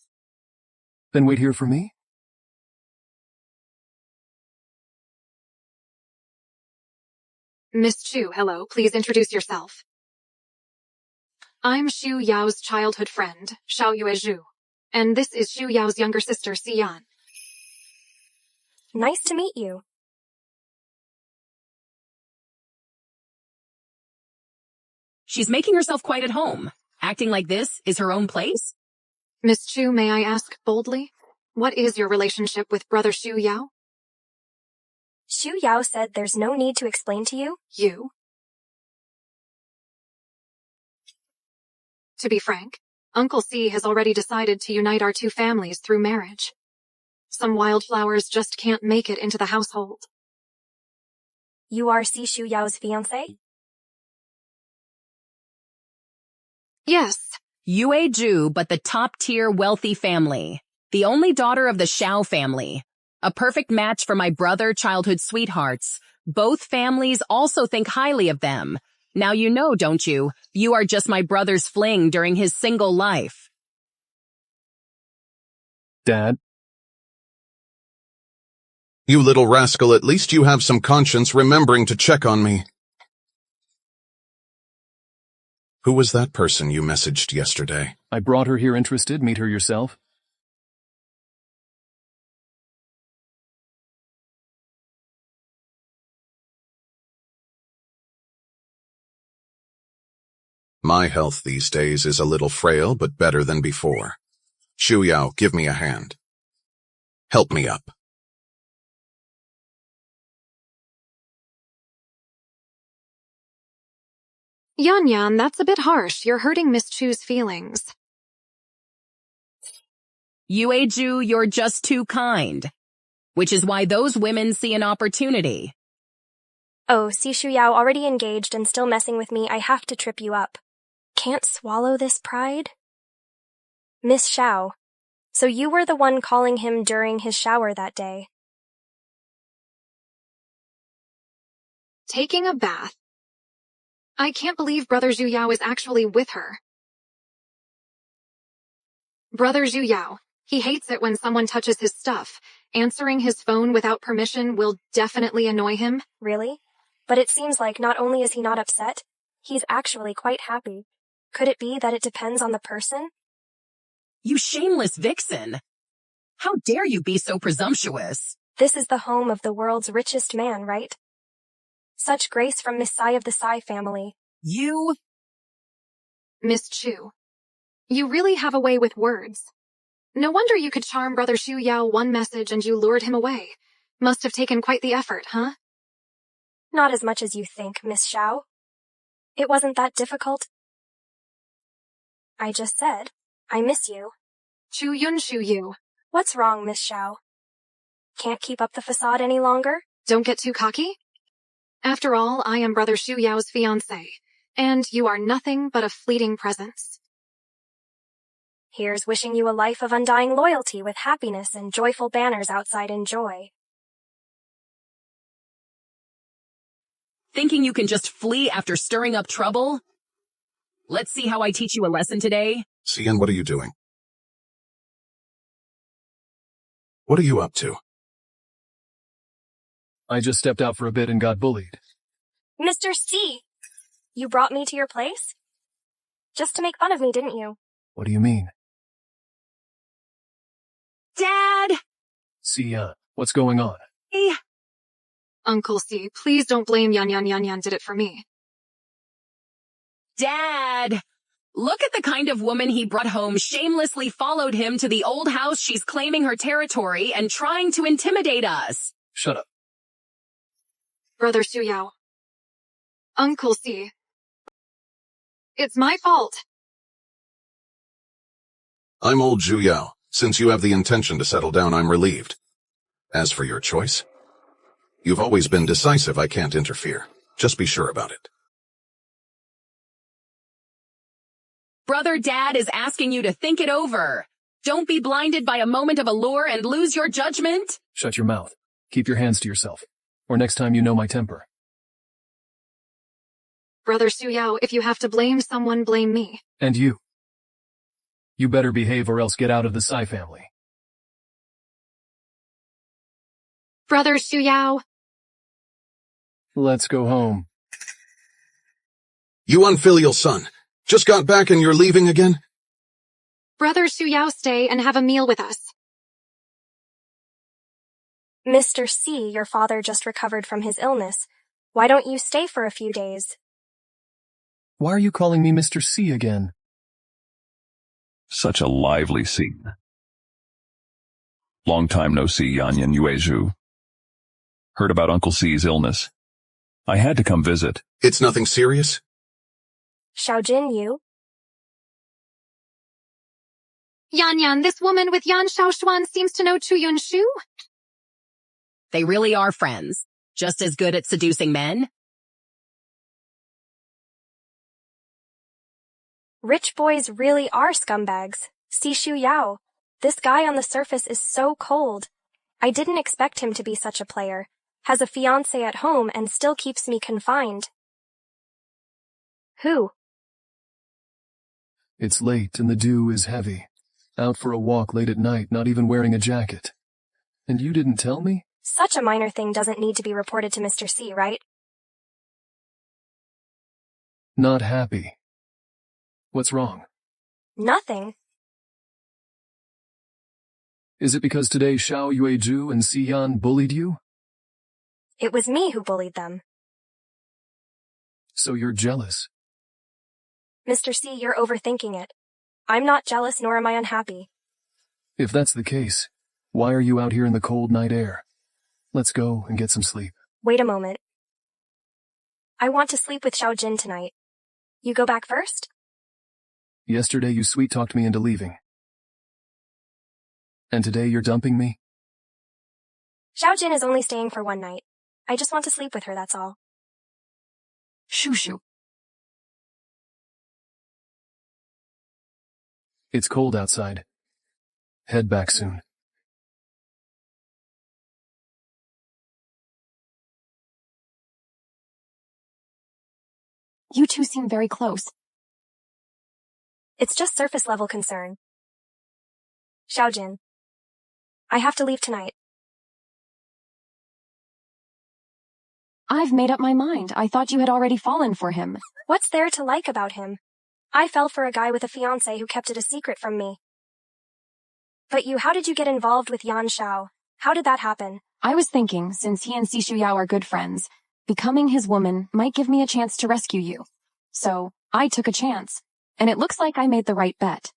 Then wait here for me? Miss Chu, hello. Please introduce yourself. I'm Shu Yao's childhood friend, Xiao Yuezhu. And this is Shu Yao's younger sister, Xiyan. Nice to meet you. She's making herself quite at home. Acting like this is her own place? Miss Chu, may I ask boldly, what is your relationship with Brother Shu Yao? Shu Yao said there's no need to explain to you. You? To be frank, Uncle C has already decided to unite our two families through marriage. Some wildflowers just can't make it into the household. You are Si Shu Yao's fiance? Yes. Yue Zhu, but the top-tier wealthy family. The only daughter of the Shao family. A perfect match for my brother childhood sweethearts. Both families also think highly of them. Now you know, don't you? You are just my brother's fling during his single life. Dad? You little rascal, at least you have some conscience remembering to check on me. Who was that person you messaged yesterday? I brought her here interested. Meet her yourself. My health these days is a little frail, but better than before. Shu Yao, give me a hand. Help me up. Yan, that's a bit harsh. You're hurting Miss Chu's feelings. Yue Zhu, you're just too kind. Which is why those women see an opportunity. Oh, Si Shu Yao already engaged and still messing with me. I have to trip you up. Can't swallow this pride? Miss Shao. So you were the one calling him during his shower that day. Taking a bath. I can't believe Brother Zhu Yao is actually with her. Brother Zhu Yao. He hates it when someone touches his stuff. Answering his phone without permission will definitely annoy him. Really? But it seems like not only is he not upset, he's actually quite happy. Could it be that it depends on the person? You shameless vixen! How dare you be so presumptuous? This is the home of the world's richest man, right? Such grace from Miss Sai of the Sai family. You... Miss Chu. You really have a way with words. No wonder you could charm Brother Zhu Yao one message and you lured him away. Must have taken quite the effort, huh? Not as much as you think, Miss Shao. It wasn't that difficult. I just said, I miss you. Chu you. What's wrong, Miss Shao? Can't keep up the facade any longer? Don't get too cocky. After all, I am Brother Zhu Yao's fiance, and you are nothing but a fleeting presence. Here's wishing you a life of undying loyalty with happiness and joyful banners outside in joy. Thinking you can just flee after stirring up trouble? Let's see how I teach you a lesson today. Cian, what are you doing? What are you up to? I just stepped out for a bit and got bullied. Mr. C, you brought me to your place? Just to make fun of me, didn't you? What do you mean? Dad! See, what's going on? Hey. Uncle C, please don't blame Yan did it for me. Dad! Look at the kind of woman he brought home, shamelessly followed him to the old house she's claiming her territory and trying to intimidate us. Shut up. Brother Zhu Yao. Uncle C. It's my fault. I'm old Zhu Yao. Since you have the intention to settle down, I'm relieved. As for your choice, you've always been decisive. I can't interfere. Just be sure about it. Brother Dad is asking you to think it over. Don't be blinded by a moment of allure and lose your judgment. Shut your mouth. Keep your hands to yourself. Or next time you know my temper. Brother Zhu Yao, if you have to blame someone, blame me. And you. You better behave or else get out of the Sai family. Brother Zhu Yao. Let's go home. You unfilial son. Just got back and you're leaving again? Brother Zhu Yao, stay and have a meal with us. Mr. C, your father just recovered from his illness. Why don't you stay for a few days? Why are you calling me Mr. C again? Such a lively scene. Long time no see, Yanyan Yuezhu. Heard about Uncle C's illness. I had to come visit. It's nothing serious? Xiaojin, you? Yan, this woman with Yan Shaoxuan seems to know Chu Yunshu. They really are friends. Just as good at seducing men? Rich boys really are scumbags. See Shu Yao. This guy on the surface is so cold. I didn't expect him to be such a player. Has a fiance at home and still keeps me confined. Who? It's late and the dew is heavy. Out for a walk late at night, not even wearing a jacket. And you didn't tell me? Such a minor thing doesn't need to be reported to Mr. C, right? Not happy. What's wrong? Nothing. Is it because today Xiao Yuezhu and Xian bullied you? It was me who bullied them. So you're jealous? Mr. C, you're overthinking it. I'm not jealous nor am I unhappy. If that's the case, why are you out here in the cold night air? Let's go and get some sleep. Wait a moment. I want to sleep with Xiao Jin tonight. You go back first? Yesterday you sweet-talked me into leaving. And today you're dumping me? Xiao Jin is only staying for one night. I just want to sleep with her, that's all. Shoo. It's cold outside. Head back soon. You two seem very close. It's just surface level concern. Xiao Jin. I have to leave tonight. I've made up my mind. I thought you had already fallen for him. What's there to like about him? I fell for a guy with a fiance who kept it a secret from me. But how did you get involved with Yan Xiao? How did that happen? I was thinking, since he and Sishu Yao are good friends, becoming his woman might give me a chance to rescue you. So, I took a chance. And it looks like I made the right bet.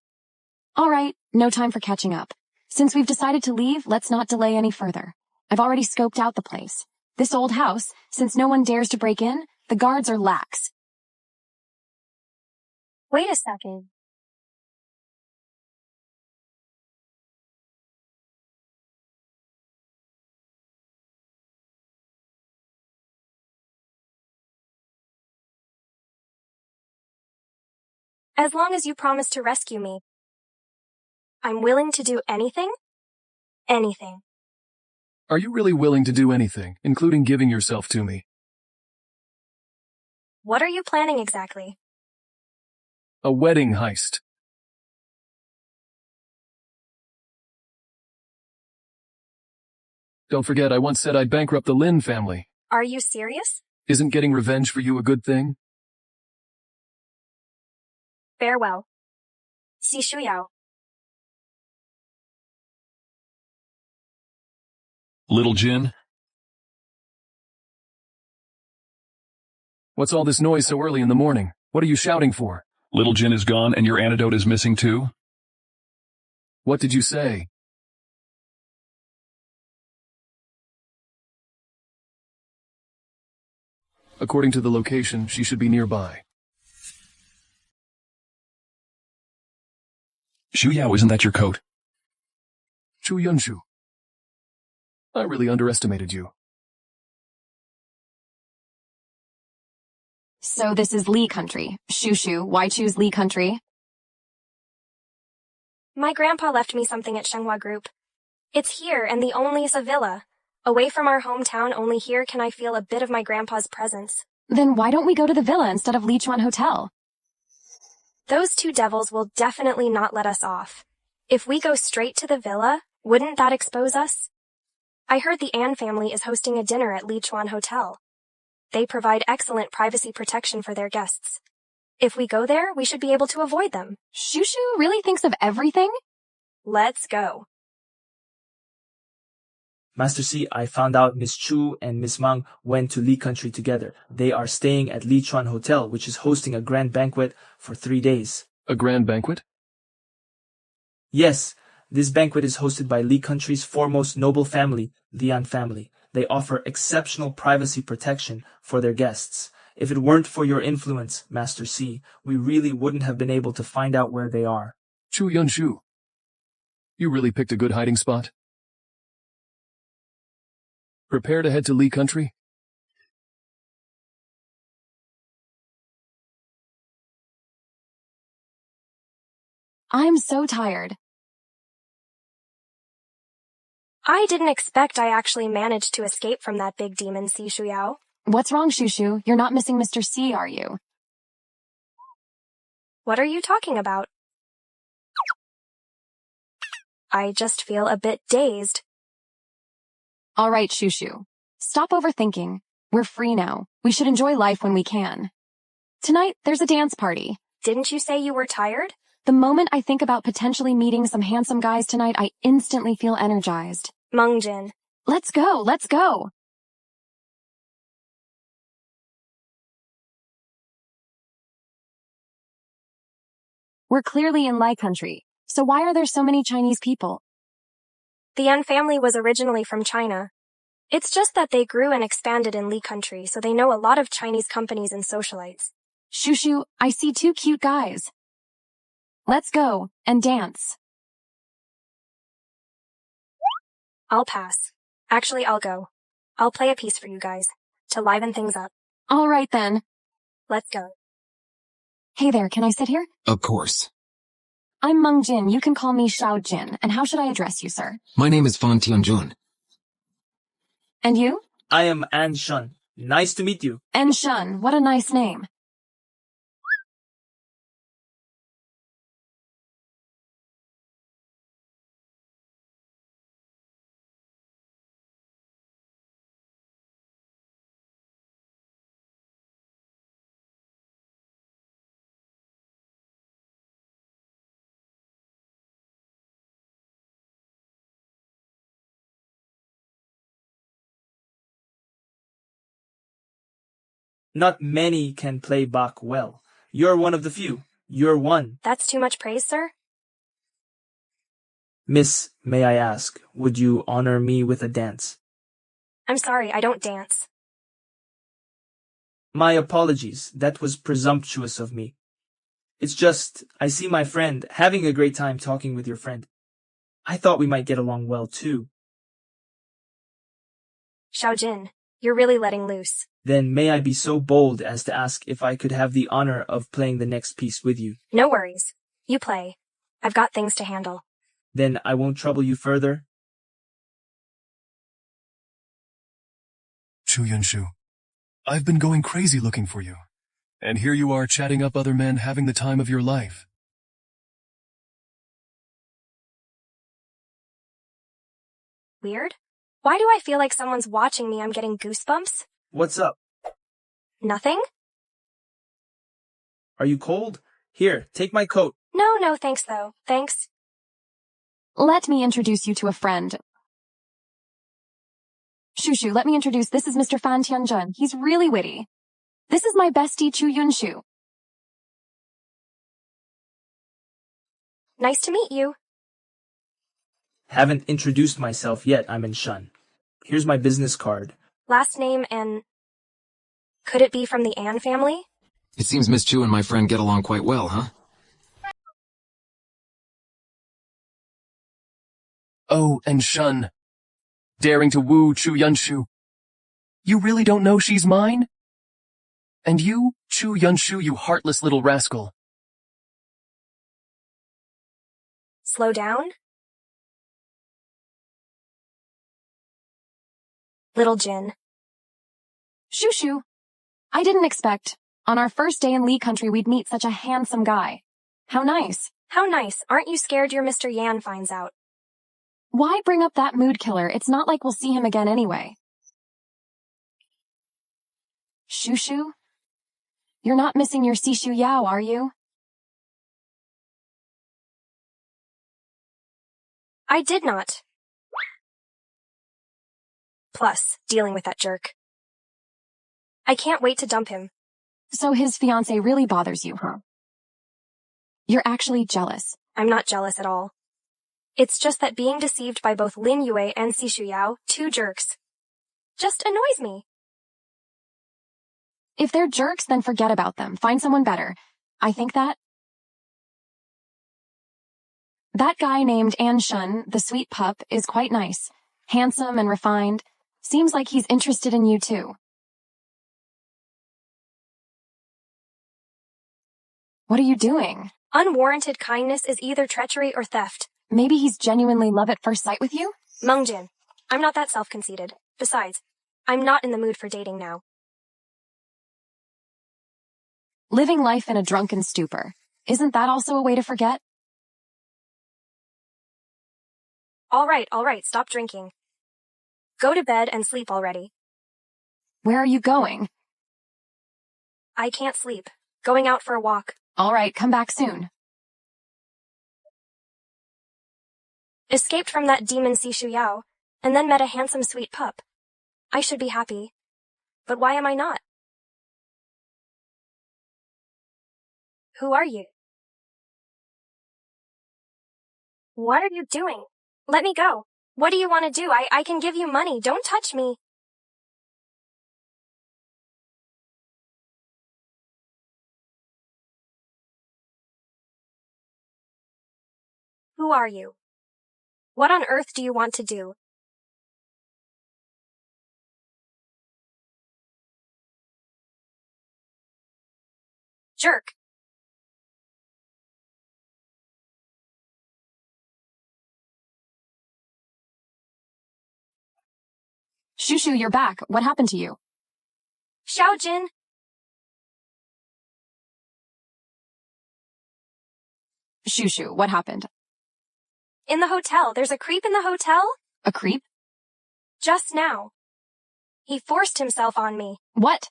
Alright, no time for catching up. Since we've decided to leave, let's not delay any further. I've already scoped out the place. This old house, since no one dares to break in, the guards are lax. Wait a second. As long as you promise to rescue me, I'm willing to do anything? Anything. Are you really willing to do anything, including giving yourself to me? What are you planning exactly? A wedding heist. Don't forget, I once said I'd bankrupt the Lin family. Are you serious? Isn't getting revenge for you a good thing? Farewell. See Shu Yao. Little Jin? What's all this noise so early in the morning? What are you shouting for? Little Jin is gone and your antidote is missing too? What did you say? According to the location, she should be nearby. Shu Yao, isn't that your coat? Chu Yunshu. I really underestimated you. So this is Lee country. Shushu, why choose Lee country? My grandpa left me something at Shenghua Group. It's here, and the only is a villa. Away from our hometown, only here can I feel a bit of my grandpa's presence. Then why don't we go to the villa instead of Lichuan Hotel? Those two devils will definitely not let us off. If we go straight to the villa, wouldn't that expose us? I heard the An family is hosting a dinner at Lichuan Hotel. They provide excellent privacy protection for their guests. If we go there, we should be able to avoid them. Shushu really thinks of everything? Let's go. Master C, I found out Miss Chu and Miss Mang went to Lee Country together. They are staying at Lichuan Hotel, which is hosting a grand banquet for 3 days. A grand banquet? Yes, this banquet is hosted by Lee Country's foremost noble family, the An family. They offer exceptional privacy protection for their guests. If it weren't for your influence, Master C, we really wouldn't have been able to find out where they are. Chu Yunshu. You really picked a good hiding spot. Prepare to head to Lee Country? I'm so tired. I didn't expect I actually managed to escape from that big demon Si Shuyao. What's wrong, Shushu? You're not missing Mr. C, are you? What are you talking about? I just feel a bit dazed. All right, Shushu. Stop overthinking. We're free now. We should enjoy life when we can. Tonight, there's a dance party. Didn't you say you were tired? The moment I think about potentially meeting some handsome guys tonight, I instantly feel energized. Mungjin. Let's go, let's go. We're clearly in Lai country, so why are there so many Chinese people? The Yan family was originally from China. It's just that they grew and expanded in Li country, so they know a lot of Chinese companies and socialites. Shushu, I see 2 cute guys. Let's go, and dance. I'll pass. Actually, I'll go. I'll play a piece for you guys, to liven things up. All right then. Let's go. Hey there, can I sit here? Of course. I'm Meng Jin, you can call me Xiao Jin, and how should I address you, sir? My name is Fan Tianjun. And you? I am An Shun. Nice to meet you. En Shun, what a nice name. Not many can play Bach well. You're one of the few. You're one. That's too much praise, sir? Miss, may I ask, would you honor me with a dance? I'm sorry, I don't dance. My apologies. That was presumptuous of me. It's just, I see my friend having a great time talking with your friend. I thought we might get along well, too. Xiaojin, you're really letting loose. Then may I be so bold as to ask if I could have the honor of playing the next piece with you? No worries. You play. I've got things to handle. Then I won't trouble you further. Chu Yunshu, I've been going crazy looking for you. And here you are chatting up other men having the time of your life. Weird? Why do I feel like someone's watching me? I'm getting goosebumps. What's up? Nothing? Are you cold? Here, take my coat. No, thanks though. Thanks. Let me introduce you to a friend. Shushu, let me introduce, this is Mr. Fan Tianjun. He's really witty. This is my bestie Chu Yunshu. Nice to meet you. Haven't introduced myself yet, I'm in Shun. Here's my business card. Last name and... Could it be from the An family? It seems Miss Chu and my friend get along quite well, huh? Oh, and Shun. Daring to woo Chu Yunshu. You really don't know she's mine? And you, Chu Yunshu, you heartless little rascal. Slow down? Little Jin. Shushu, I didn't expect, on our first day in Li country, we'd meet such a handsome guy. How nice. How nice. Aren't you scared your Mr. Yan finds out? Why bring up that mood killer? It's not like we'll see him again anyway. Shushu? You're not missing your Sishu Yao, are you? I did not. Plus, dealing with that jerk. I can't wait to dump him. So his fiance really bothers you, huh? You're actually jealous. I'm not jealous at all. It's just that being deceived by both Lin Yue and Sishu Yao, 2 jerks, just annoys me. If they're jerks, then forget about them. Find someone better. I think that guy named An Shun, the sweet pup, is quite nice. Handsome and refined. Seems like he's interested in you too. What are you doing? Unwarranted kindness is either treachery or theft. Maybe he's genuinely love at first sight with you? Mungjin, I'm not that self-conceited. Besides, I'm not in the mood for dating now. Living life in a drunken stupor. Isn't that also a way to forget? All right, stop drinking. Go to bed and sleep already. Where are you going? I can't sleep. Going out for a walk. All right, come back soon. Escaped from that demon Sishu Yao, and then met a handsome sweet pup. I should be happy. But why am I not? Who are you? What are you doing? Let me go. What do you want to do? I can give you money. Don't touch me. Who are you? What on earth do you want to do? Jerk. Shushu, you're back. What happened to you? Xiaojin. Shushu, what happened? In the hotel. There's a creep in the hotel? A creep? Just now. He forced himself on me. What?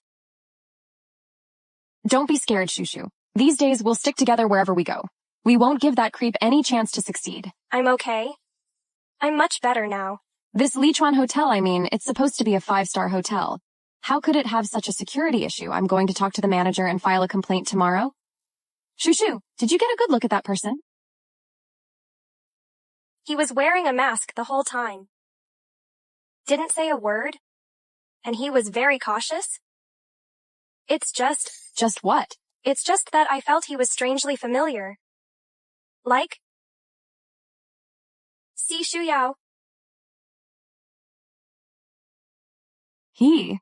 Don't be scared, Shushu. These days we'll stick together wherever we go. We won't give that creep any chance to succeed. I'm okay. I'm much better now. This Lichuan hotel, it's supposed to be a 5-star hotel. How could it have such a security issue? I'm going to talk to the manager and file a complaint tomorrow. Shushu, did you get a good look at that person? He was wearing a mask the whole time. Didn't say a word. And he was very cautious. It's just... Just what? It's just that I felt he was strangely familiar. Like? Sishu Yao. He?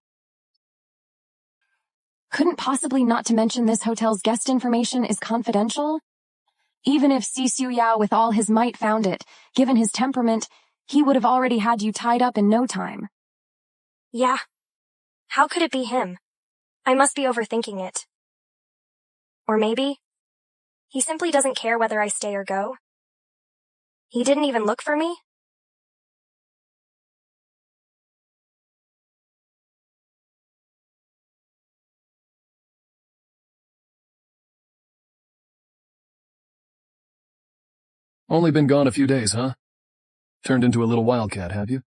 Couldn't possibly not to mention this hotel's guest information is confidential? Even if Sishu Yao with all his might found it, given his temperament, he would have already had you tied up in no time. Yeah. How could it be him? I must be overthinking it. Or maybe, he simply doesn't care whether I stay or go. He didn't even look for me? Only been gone a few days, huh? Turned into a little wildcat, have you?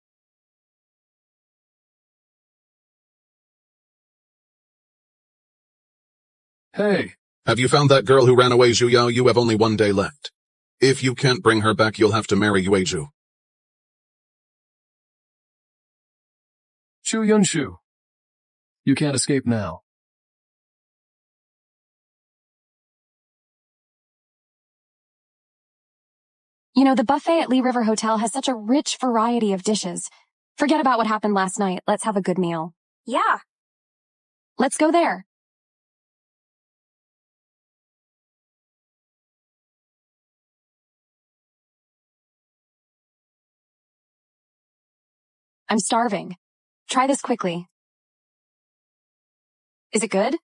Hey! Have you found that girl who ran away, Zhu Yao? You have only 1 day left. If you can't bring her back, you'll have to marry Yue Zhu. Shu Yunshu. You can't escape now. The buffet at Lee River Hotel has such a rich variety of dishes. Forget about what happened last night. Let's have a good meal. Yeah. Let's go there. I'm starving. Try this quickly. Is it good?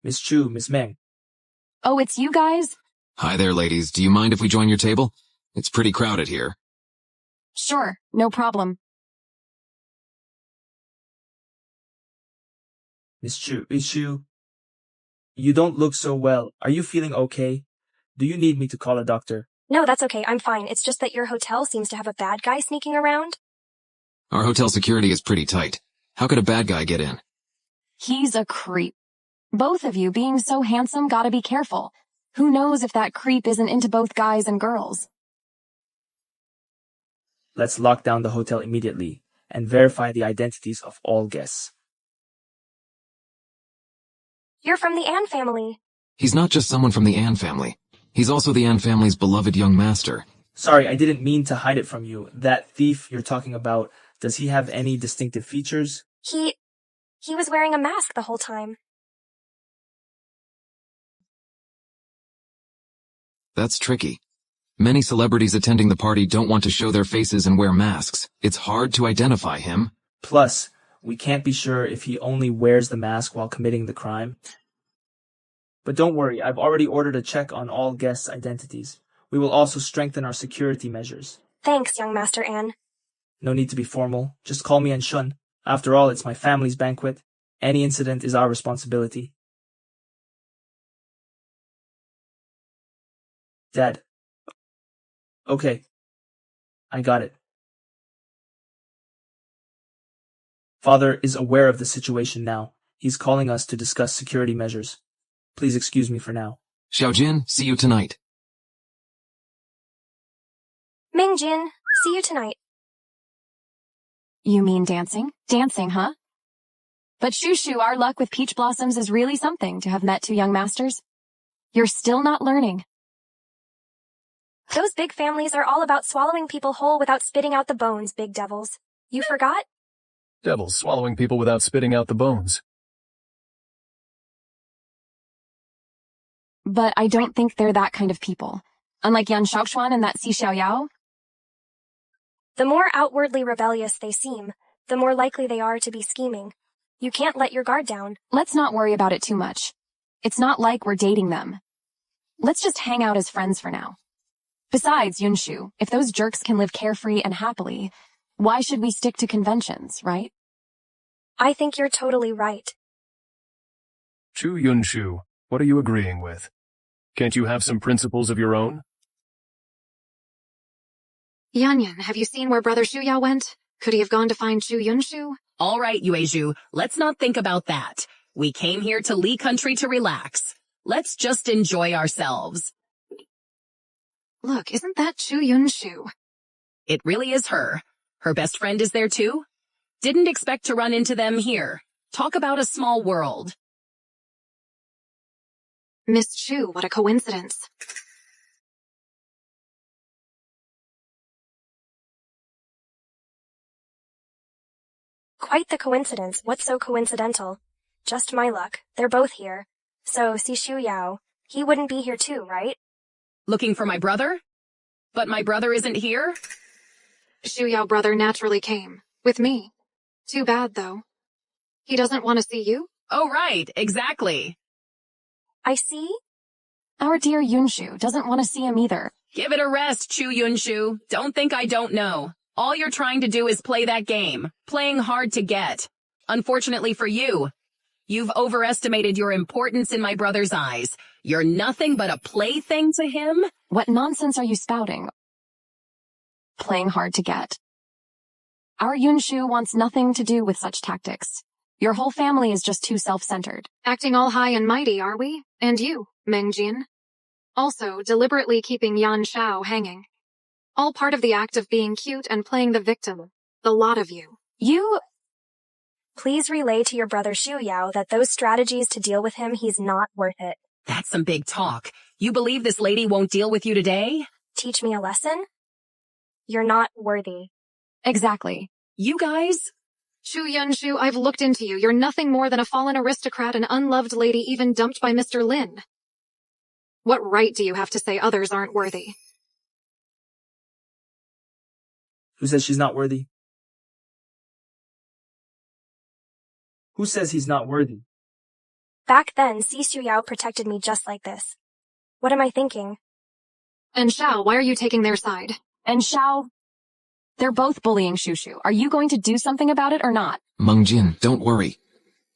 Miss Chu, Miss Meng. Oh, it's you guys? Hi there, ladies. Do you mind if we join your table? It's pretty crowded here. Sure, no problem. Miss Chu, you don't look so well. Are you feeling okay? Do you need me to call a doctor? No, that's okay. I'm fine. It's just that your hotel seems to have a bad guy sneaking around. Our hotel security is pretty tight. How could a bad guy get in? He's a creep. Both of you, being so handsome, gotta be careful. Who knows if that creep isn't into both guys and girls? Let's lock down the hotel immediately and verify the identities of all guests. You're from the An family. He's not just someone from the An family. He's also the An family's beloved young master. Sorry, I didn't mean to hide it from you. That thief you're talking about, does he have any distinctive features? He was wearing a mask the whole time. That's tricky. Many celebrities attending the party don't want to show their faces and wear masks. It's hard to identify him. Plus, we can't be sure if he only wears the mask while committing the crime. But don't worry, I've already ordered a check on all guests' identities. We will also strengthen our security measures. Thanks, young Master An. No need to be formal. Just call me Anshun. After all, it's my family's banquet. Any incident is our responsibility. Dad. Okay. I got it. Father is aware of the situation now. He's calling us to discuss security measures. Please excuse me for now. Xiaojin, see you tonight. Mingjin, see you tonight. You mean dancing? Dancing, huh? But Shushu, our luck with peach blossoms is really something to have met two young masters. You're still not learning. Those big families are all about swallowing people whole without spitting out the bones, big devils. You forgot? Devils swallowing people without spitting out the bones. But I don't think they're that kind of people. Unlike Yan Shaoxuan and that Si Xiaoyao. The more outwardly rebellious they seem, the more likely they are to be scheming. You can't let your guard down. Let's not worry about it too much. It's not like we're dating them. Let's just hang out as friends for now. Besides, Yunshu, if those jerks can live carefree and happily, why should we stick to conventions, right? I think you're totally right. Chu Yunshu, what are you agreeing with? Can't you have some principles of your own? Yanyan, have you seen where Brother Shuyao went? Could he have gone to find Chu Yunshu? All right, Yuezhu, let's not think about that. We came here to Li Country to relax. Let's just enjoy ourselves. Look, isn't that Chu Yunshu? It really is her. Her best friend is there too? Didn't expect to run into them here. Talk about a small world. Miss Chu, what a coincidence. Quite the coincidence. What's so coincidental? Just my luck. They're both here. So, Si Shu Yao, he wouldn't be here too, right? Looking for my brother? But my brother isn't here? Shu Yao brother naturally came. With me. Too bad, though. He doesn't want to see you? Oh, right. Exactly. I see. Our dear Yunshu doesn't want to see him either. Give it a rest, Chu Yunshu. Don't think I don't know. All you're trying to do is play that game. Playing hard to get. Unfortunately for you, you've overestimated your importance in my brother's eyes. You're nothing but a plaything to him? What nonsense are you spouting? Playing hard to get. Our Yunshu wants nothing to do with such tactics. Your whole family is just too self-centered. Acting all high and mighty, are we? And you, Mengjin. Also, deliberately keeping Yan Shao hanging. All part of the act of being cute and playing the victim. The lot of you. You... Please relay to your brother Shu Yao that those strategies to deal with him, he's not worth it. That's some big talk. You believe this lady won't deal with you today? Teach me a lesson? You're not worthy. Exactly. You guys? Chu Yunshu, I've looked into you. You're nothing more than a fallen aristocrat, an unloved lady even dumped by Mr. Lin. What right do you have to say others aren't worthy? Who says she's not worthy? Who says he's not worthy? Back then, Si Shu Yao protected me just like this. What am I thinking? And Xiao, why are you taking their side? And Xiao, they're both bullying Shushu. Are you going to do something about it or not? Meng Jin, don't worry.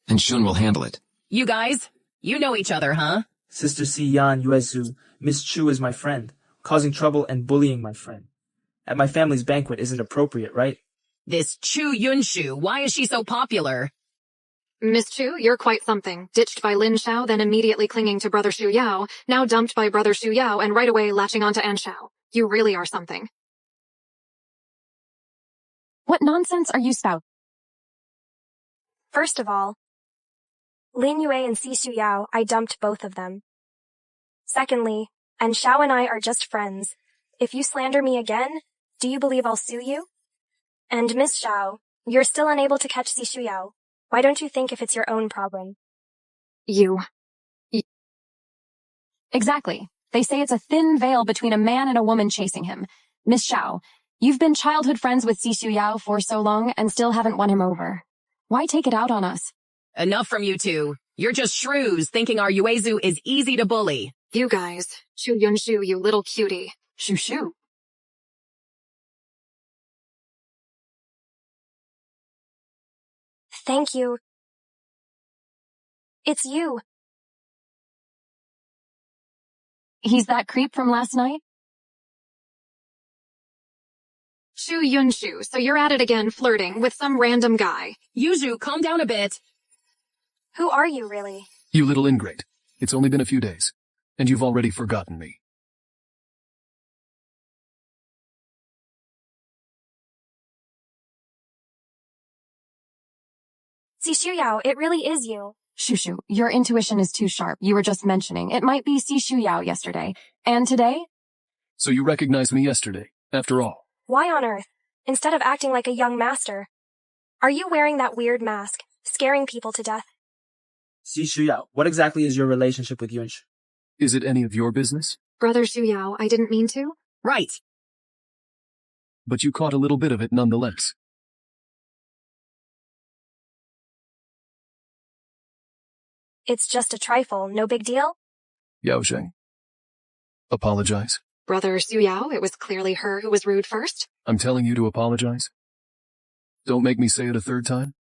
And Shun will handle it. You guys, you know each other, huh? Sister Si Yan Yuezu, Miss Chu is my friend, causing trouble and bullying my friend. At my family's banquet isn't appropriate, right? This Chu Yunshu, why is she so popular? Miss Chu, you're quite something. Ditched by Lin Xiao, then immediately clinging to Brother Shu Yao, now dumped by Brother Shu Yao, and right away latching onto An Xiao. You really are something. What nonsense are you spouting? First of all, Lin Yue and Si Shu Yao, I dumped both of them. Secondly, and Xiao and I are just friends. If you slander me again, do you believe I'll sue you? And Miss Xiao, you're still unable to catch Si Shu Yao. Why don't you think if it's your own problem? Exactly. They say it's a thin veil between a man and a woman chasing him. Miss Xiao, you've been childhood friends with Xu Yao for so long and still haven't won him over. Why take it out on us? Enough from you two. You're just shrews thinking our Yuezu is easy to bully. You guys. Shu Yunshu, you little cutie. Shu Shu. Thank you. It's you. He's that creep from last night? Shu Yunshu, so you're at it again, flirting with some random guy. Yuzu, calm down a bit. Who are you, really? You little ingrate. It's only been a few days, and you've already forgotten me. Xu Yao, it really is you. Shushu, your intuition is too sharp. You were just mentioning it might be Xu Yao yesterday. And today? So you recognized me yesterday, after all. Why on earth? Instead of acting like a young master. Are you wearing that weird mask, scaring people to death? Xu Yao, what exactly is your relationship with Yunshu? Is it any of your business? Brother Xu Yao, I didn't mean to. Right. But you caught a little bit of it nonetheless. It's just a trifle, no big deal? Yao Sheng. Apologize. Brother Xu Yao, it was clearly her who was rude first. I'm telling you to apologize. Don't make me say it a third time.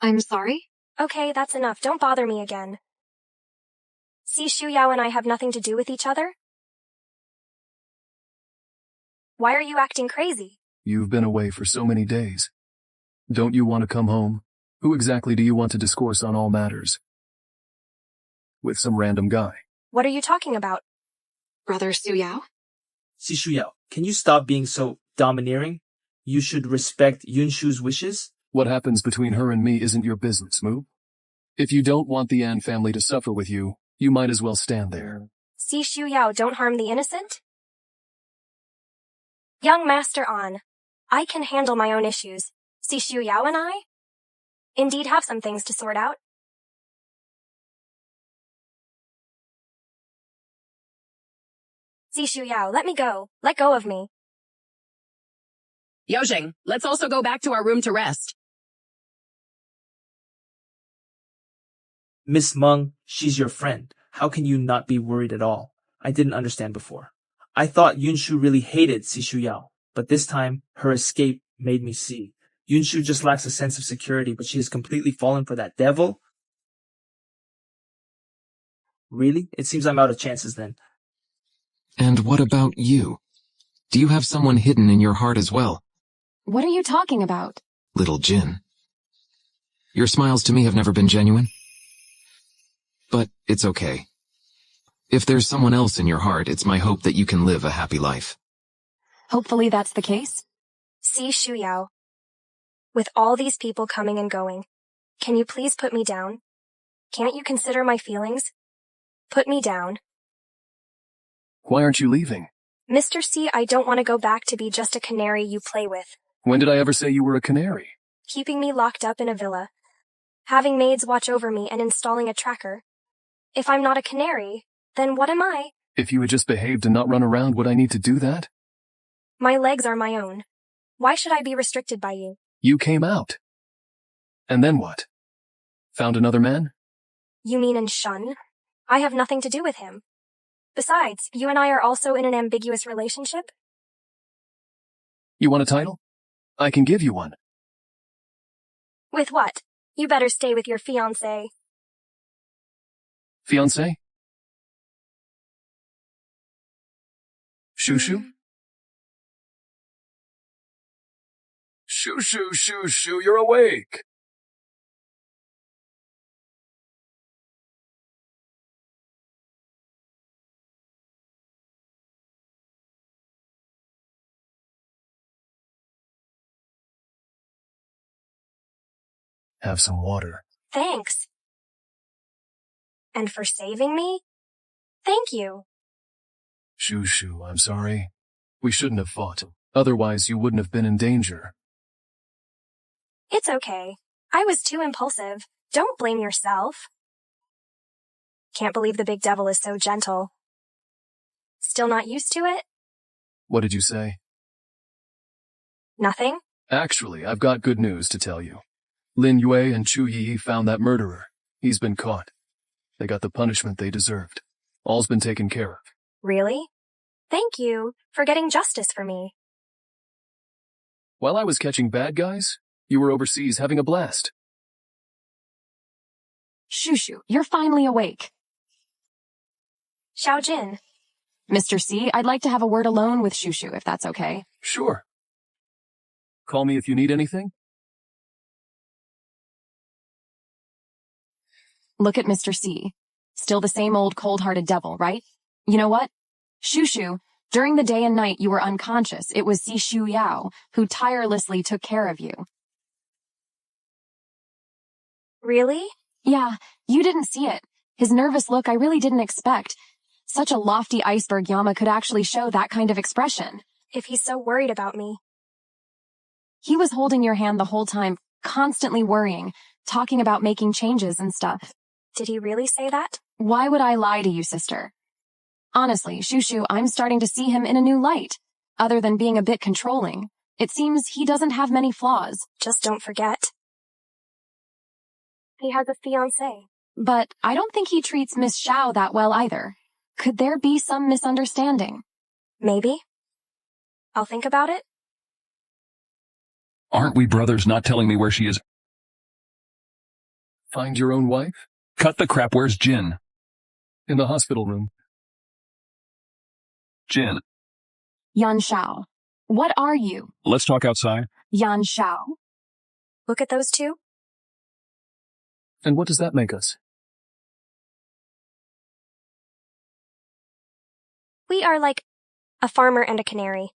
I'm sorry? Okay, that's enough. Don't bother me again. See, Xu Yao and I have nothing to do with each other? Why are you acting crazy? You've been away for so many days. Don't you want to come home? Who exactly do you want to discourse on all matters? With some random guy. What are you talking about? Brother Xu Yao? Xu Yao, can you stop being so domineering? You should respect Yunshu's wishes. What happens between her and me isn't your business, Moo. If you don't want the An family to suffer with you, you might as well stand there. See, Xu Yao, don't harm the innocent. Young Master An, I can handle my own issues. See, Xu Yao and I indeed have some things to sort out. See, Xu Yao, let me go. Let go of me. Yaozheng, let's also go back to our room to rest. Miss Meng, she's your friend. How can you not be worried at all? I didn't understand before. I thought Yunshu really hated Xu Yao, but this time, her escape made me see. Yunshu just lacks a sense of security, but she has completely fallen for that devil? Really? It seems I'm out of chances then. And what about you? Do you have someone hidden in your heart as well? What are you talking about? Little Jin. Your smiles to me have never been genuine. But it's okay. If there's someone else in your heart, it's my hope that you can live a happy life. Hopefully that's the case. See, Xu Yao. With all these people coming and going, can you please put me down? Can't you consider my feelings? Put me down. Why aren't you leaving? Mr. C, I don't want to go back to be just a canary you play with. When did I ever say you were a canary? Keeping me locked up in a villa. Having maids watch over me and installing a tracker. If I'm not a canary, then what am I? If you had just behaved and not run around, would I need to do that? My legs are my own. Why should I be restricted by you? You came out. And then what? Found another man? You mean in Shun? I have nothing to do with him. Besides, you and I are also in an ambiguous relationship. You want a title? I can give you one. With what? You better stay with your fiance. Fiance? Shushu? Shushu, you're awake. Have some water. Thanks. And for saving me? Thank you. Shushu, I'm sorry. We shouldn't have fought. Otherwise, you wouldn't have been in danger. It's okay. I was too impulsive. Don't blame yourself. Can't believe the big devil is so gentle. Still not used to it? What did you say? Nothing? Actually, I've got good news to tell you. Lin Yue and Chu Yi found that murderer. He's been caught. They got the punishment they deserved. All's been taken care of. Really? Thank you for getting justice for me. While I was catching bad guys, you were overseas having a blast. Shushu, you're finally awake. Xiaojin. Mr. C, I'd like to have a word alone with Shushu, if that's okay. Sure. Call me if you need anything. Look at Mr. C. Still the same old cold-hearted devil, right? You know what? Shushu, during the day and night you were unconscious. It was Si Shu Yao who tirelessly took care of you. Really? Yeah, you didn't see it. His nervous look I really didn't expect. Such a lofty iceberg Yama could actually show that kind of expression. If he's so worried about me. He was holding your hand the whole time, constantly worrying, talking about making changes and stuff. Did he really say that? Why would I lie to you, sister? Honestly, Shushu, I'm starting to see him in a new light. Other than being a bit controlling, it seems he doesn't have many flaws. Just don't forget. He has a fiance. But I don't think he treats Miss Xiao that well either. Could there be some misunderstanding? Maybe. I'll think about it. Aren't we brothers not telling me where she is? Find your own wife? Cut the crap, where's Jin? In the hospital room. Jin. Yan Xiao. What are you? Let's talk outside. Yan Xiao. Look at those two. And what does that make us? We are like a farmer and a canary.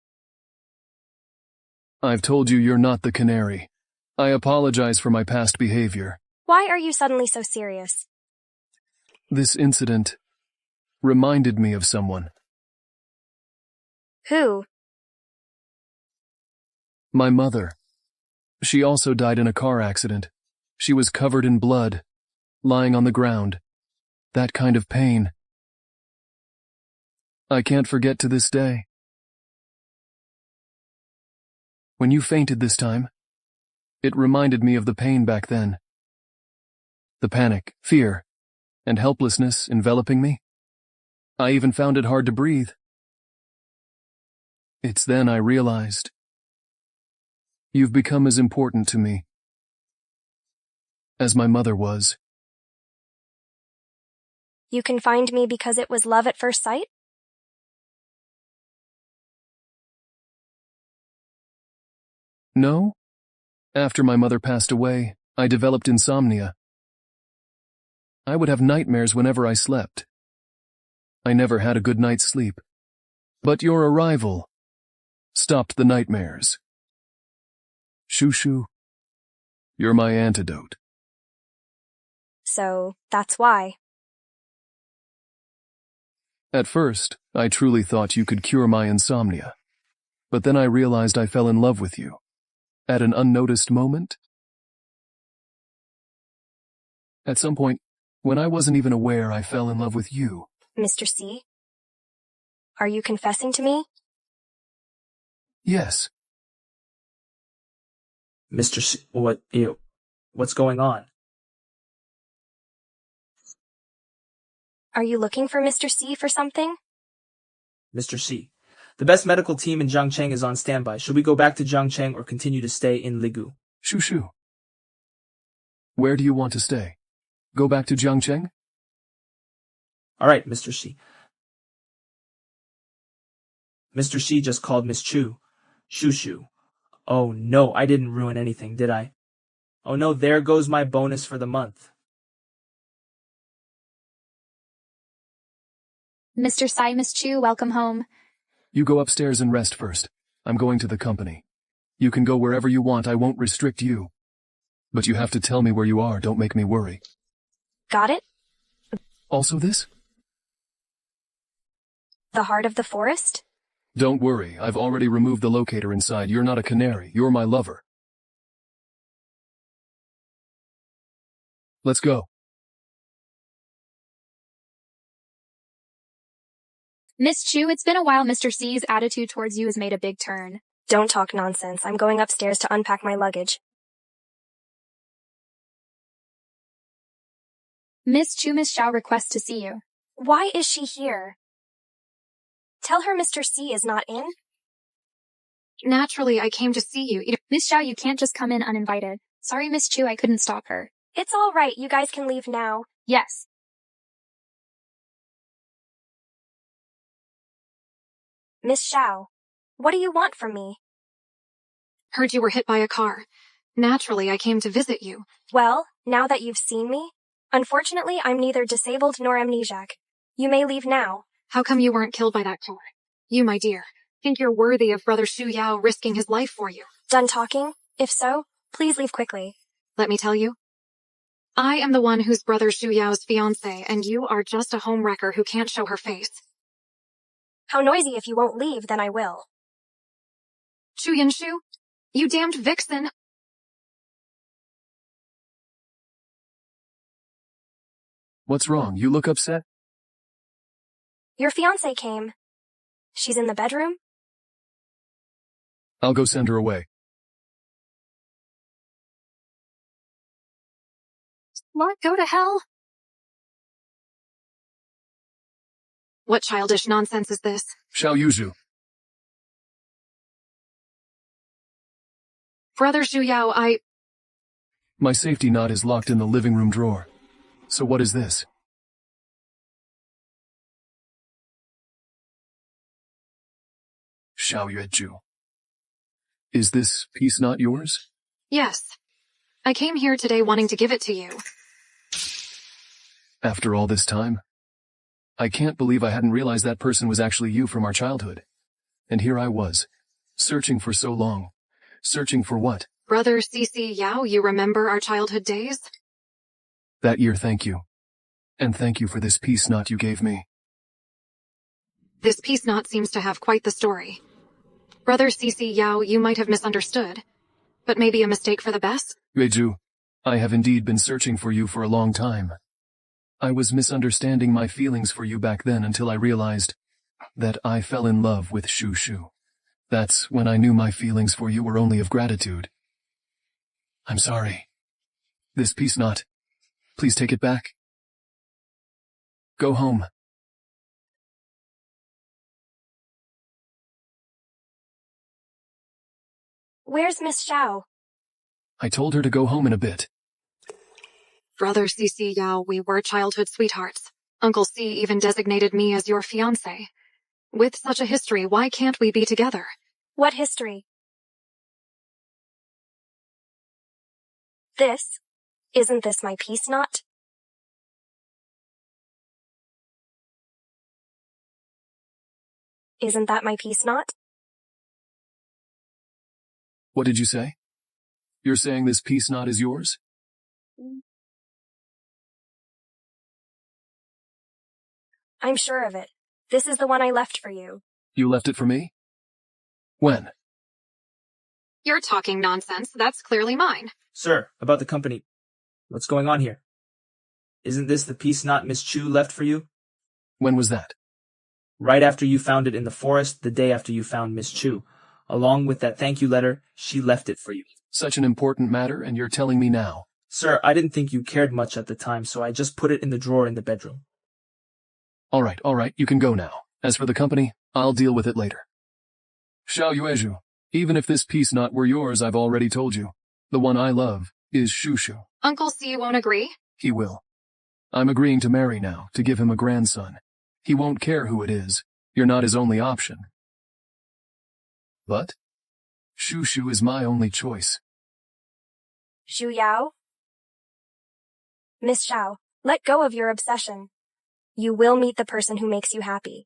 I've told you you're not the canary. I apologize for my past behavior. Why are you suddenly so serious? This incident reminded me of someone. Who? My mother. She also died in a car accident. She was covered in blood, lying on the ground. That kind of pain. I can't forget to this day. When you fainted this time, it reminded me of the pain back then. The panic, fear, and helplessness enveloping me. I even found it hard to breathe. It's then I realized you've become as important to me as my mother was. You can find me because it was love at first sight? No. After my mother passed away, I developed insomnia. I would have nightmares whenever I slept. I never had a good night's sleep. But your arrival stopped the nightmares. Shushu, you're my antidote. So, that's why. At first, I truly thought you could cure my insomnia. But then I realized I fell in love with you. At an unnoticed moment? At some point, when I wasn't even aware, I fell in love with you. Mr. C? Are you confessing to me? Yes. Mr. C, what's going on? Are you looking for Mr. C for something? Mr. C, the best medical team in Jiangcheng is on standby. Should we go back to Jiangcheng or continue to stay in Ligu? Shushu. Where do you want to stay? Go back to Jiangcheng? All right, Mr. C. Mr. C just called Miss Chu. Shushu. Oh no, I didn't ruin anything, did I? Oh no, there goes my bonus for the month. Mr. Sai, Miss Chu, welcome home. You go upstairs and rest first. I'm going to the company. You can go wherever you want, I won't restrict you. But you have to tell me where you are, don't make me worry. Got it? Also this? The heart of the forest? Don't worry, I've already removed the locator inside. You're not a canary, you're my lover. Let's go. Miss Chu, it's been a while. Mr. C's attitude towards you has made a big turn. Don't talk nonsense. I'm going upstairs to unpack my luggage. Miss Chu, Miss Xiao requests to see you. Why is she here? Tell her Mr. C is not in. Naturally, I came to see you. Miss Xiao, you can't just come in uninvited. Sorry, Miss Chu, I couldn't stop her. It's all right. You guys can leave now. Yes. Miss Xiao, what do you want from me? Heard you were hit by a car. Naturally, I came to visit you. Well, now that you've seen me, unfortunately, I'm neither disabled nor amnesiac. You may leave now. How come you weren't killed by that car? You, my dear, think you're worthy of Brother Shu Yao risking his life for you. Done talking? If so, please leave quickly. Let me tell you. I am the one who's Brother Shu Yao's fiance, and you are just a homewrecker who can't show her face. How noisy. If you won't leave, then I will. Chu Yinshu, you damned vixen. What's wrong? You look upset? Your fiance came. She's in the bedroom? I'll go send her away. What? Go to hell? What childish nonsense is this? Xiao Yuzhu. Brother Shu Yao, My safety knot is locked in the living room drawer. So what is this? Xiao Yuezhu. Is this piece not yours? Yes. I came here today wanting to give it to you. After all this time? I can't believe I hadn't realized that person was actually you from our childhood. And here I was, searching for so long. Searching for what? Brother CC Yao, you remember our childhood days? That year, thank you. And thank you for this piece knot you gave me. This piece knot seems to have quite the story. Brother CC Yao, you might have misunderstood. But maybe a mistake for the best? Yuezhu, I have indeed been searching for you for a long time. I was misunderstanding my feelings for you back then until I realized that I fell in love with Shu Shu. That's when I knew my feelings for you were only of gratitude. I'm sorry. This piece knot, please take it back. Go home. Where's Miss Xiao? I told her to go home in a bit. Brother CC Yao, we were childhood sweethearts. Uncle C even designated me as your fiancé. With such a history, why can't we be together? What history? Isn't this my piece knot? Isn't that my piece knot? What did you say? You're saying this piece knot is yours? I'm sure of it. This is the one I left for you. You left it for me? When? You're talking nonsense. That's clearly mine. Sir, about the company. What's going on here? Isn't this the piece knot Miss Chu left for you? When was that? Right after you found it in the forest, the day after you found Miss Chu. Along with that thank you letter, she left it for you. Such an important matter, and you're telling me now. Sir, I didn't think you cared much at the time, so I just put it in the drawer in the bedroom. All right, you can go now. As for the company, I'll deal with it later. Xiao Yuezhu, even if this piece knot were yours, I've already told you. The one I love is Shu Shu. Uncle C won't agree? He will. I'm agreeing to marry now, to give him a grandson. He won't care who it is. You're not his only option. But Shu Shu is my only choice. Shu Yao? Miss Xiao, let go of your obsession. You will meet the person who makes you happy.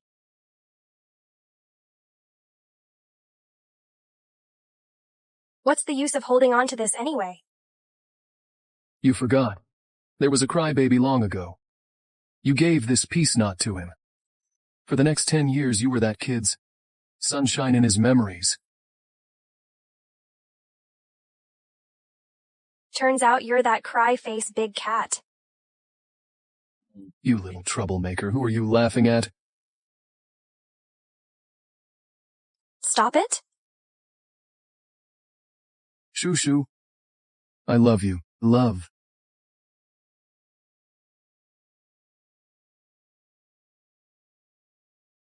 What's the use of holding on to this anyway? You forgot. There was a crybaby long ago. You gave this piece knot to him. For the next 10 years you were that kid's sunshine in his memories. Turns out you're that cry-face big cat. You little troublemaker, who are you laughing at? Stop it? Shu. I love you, love.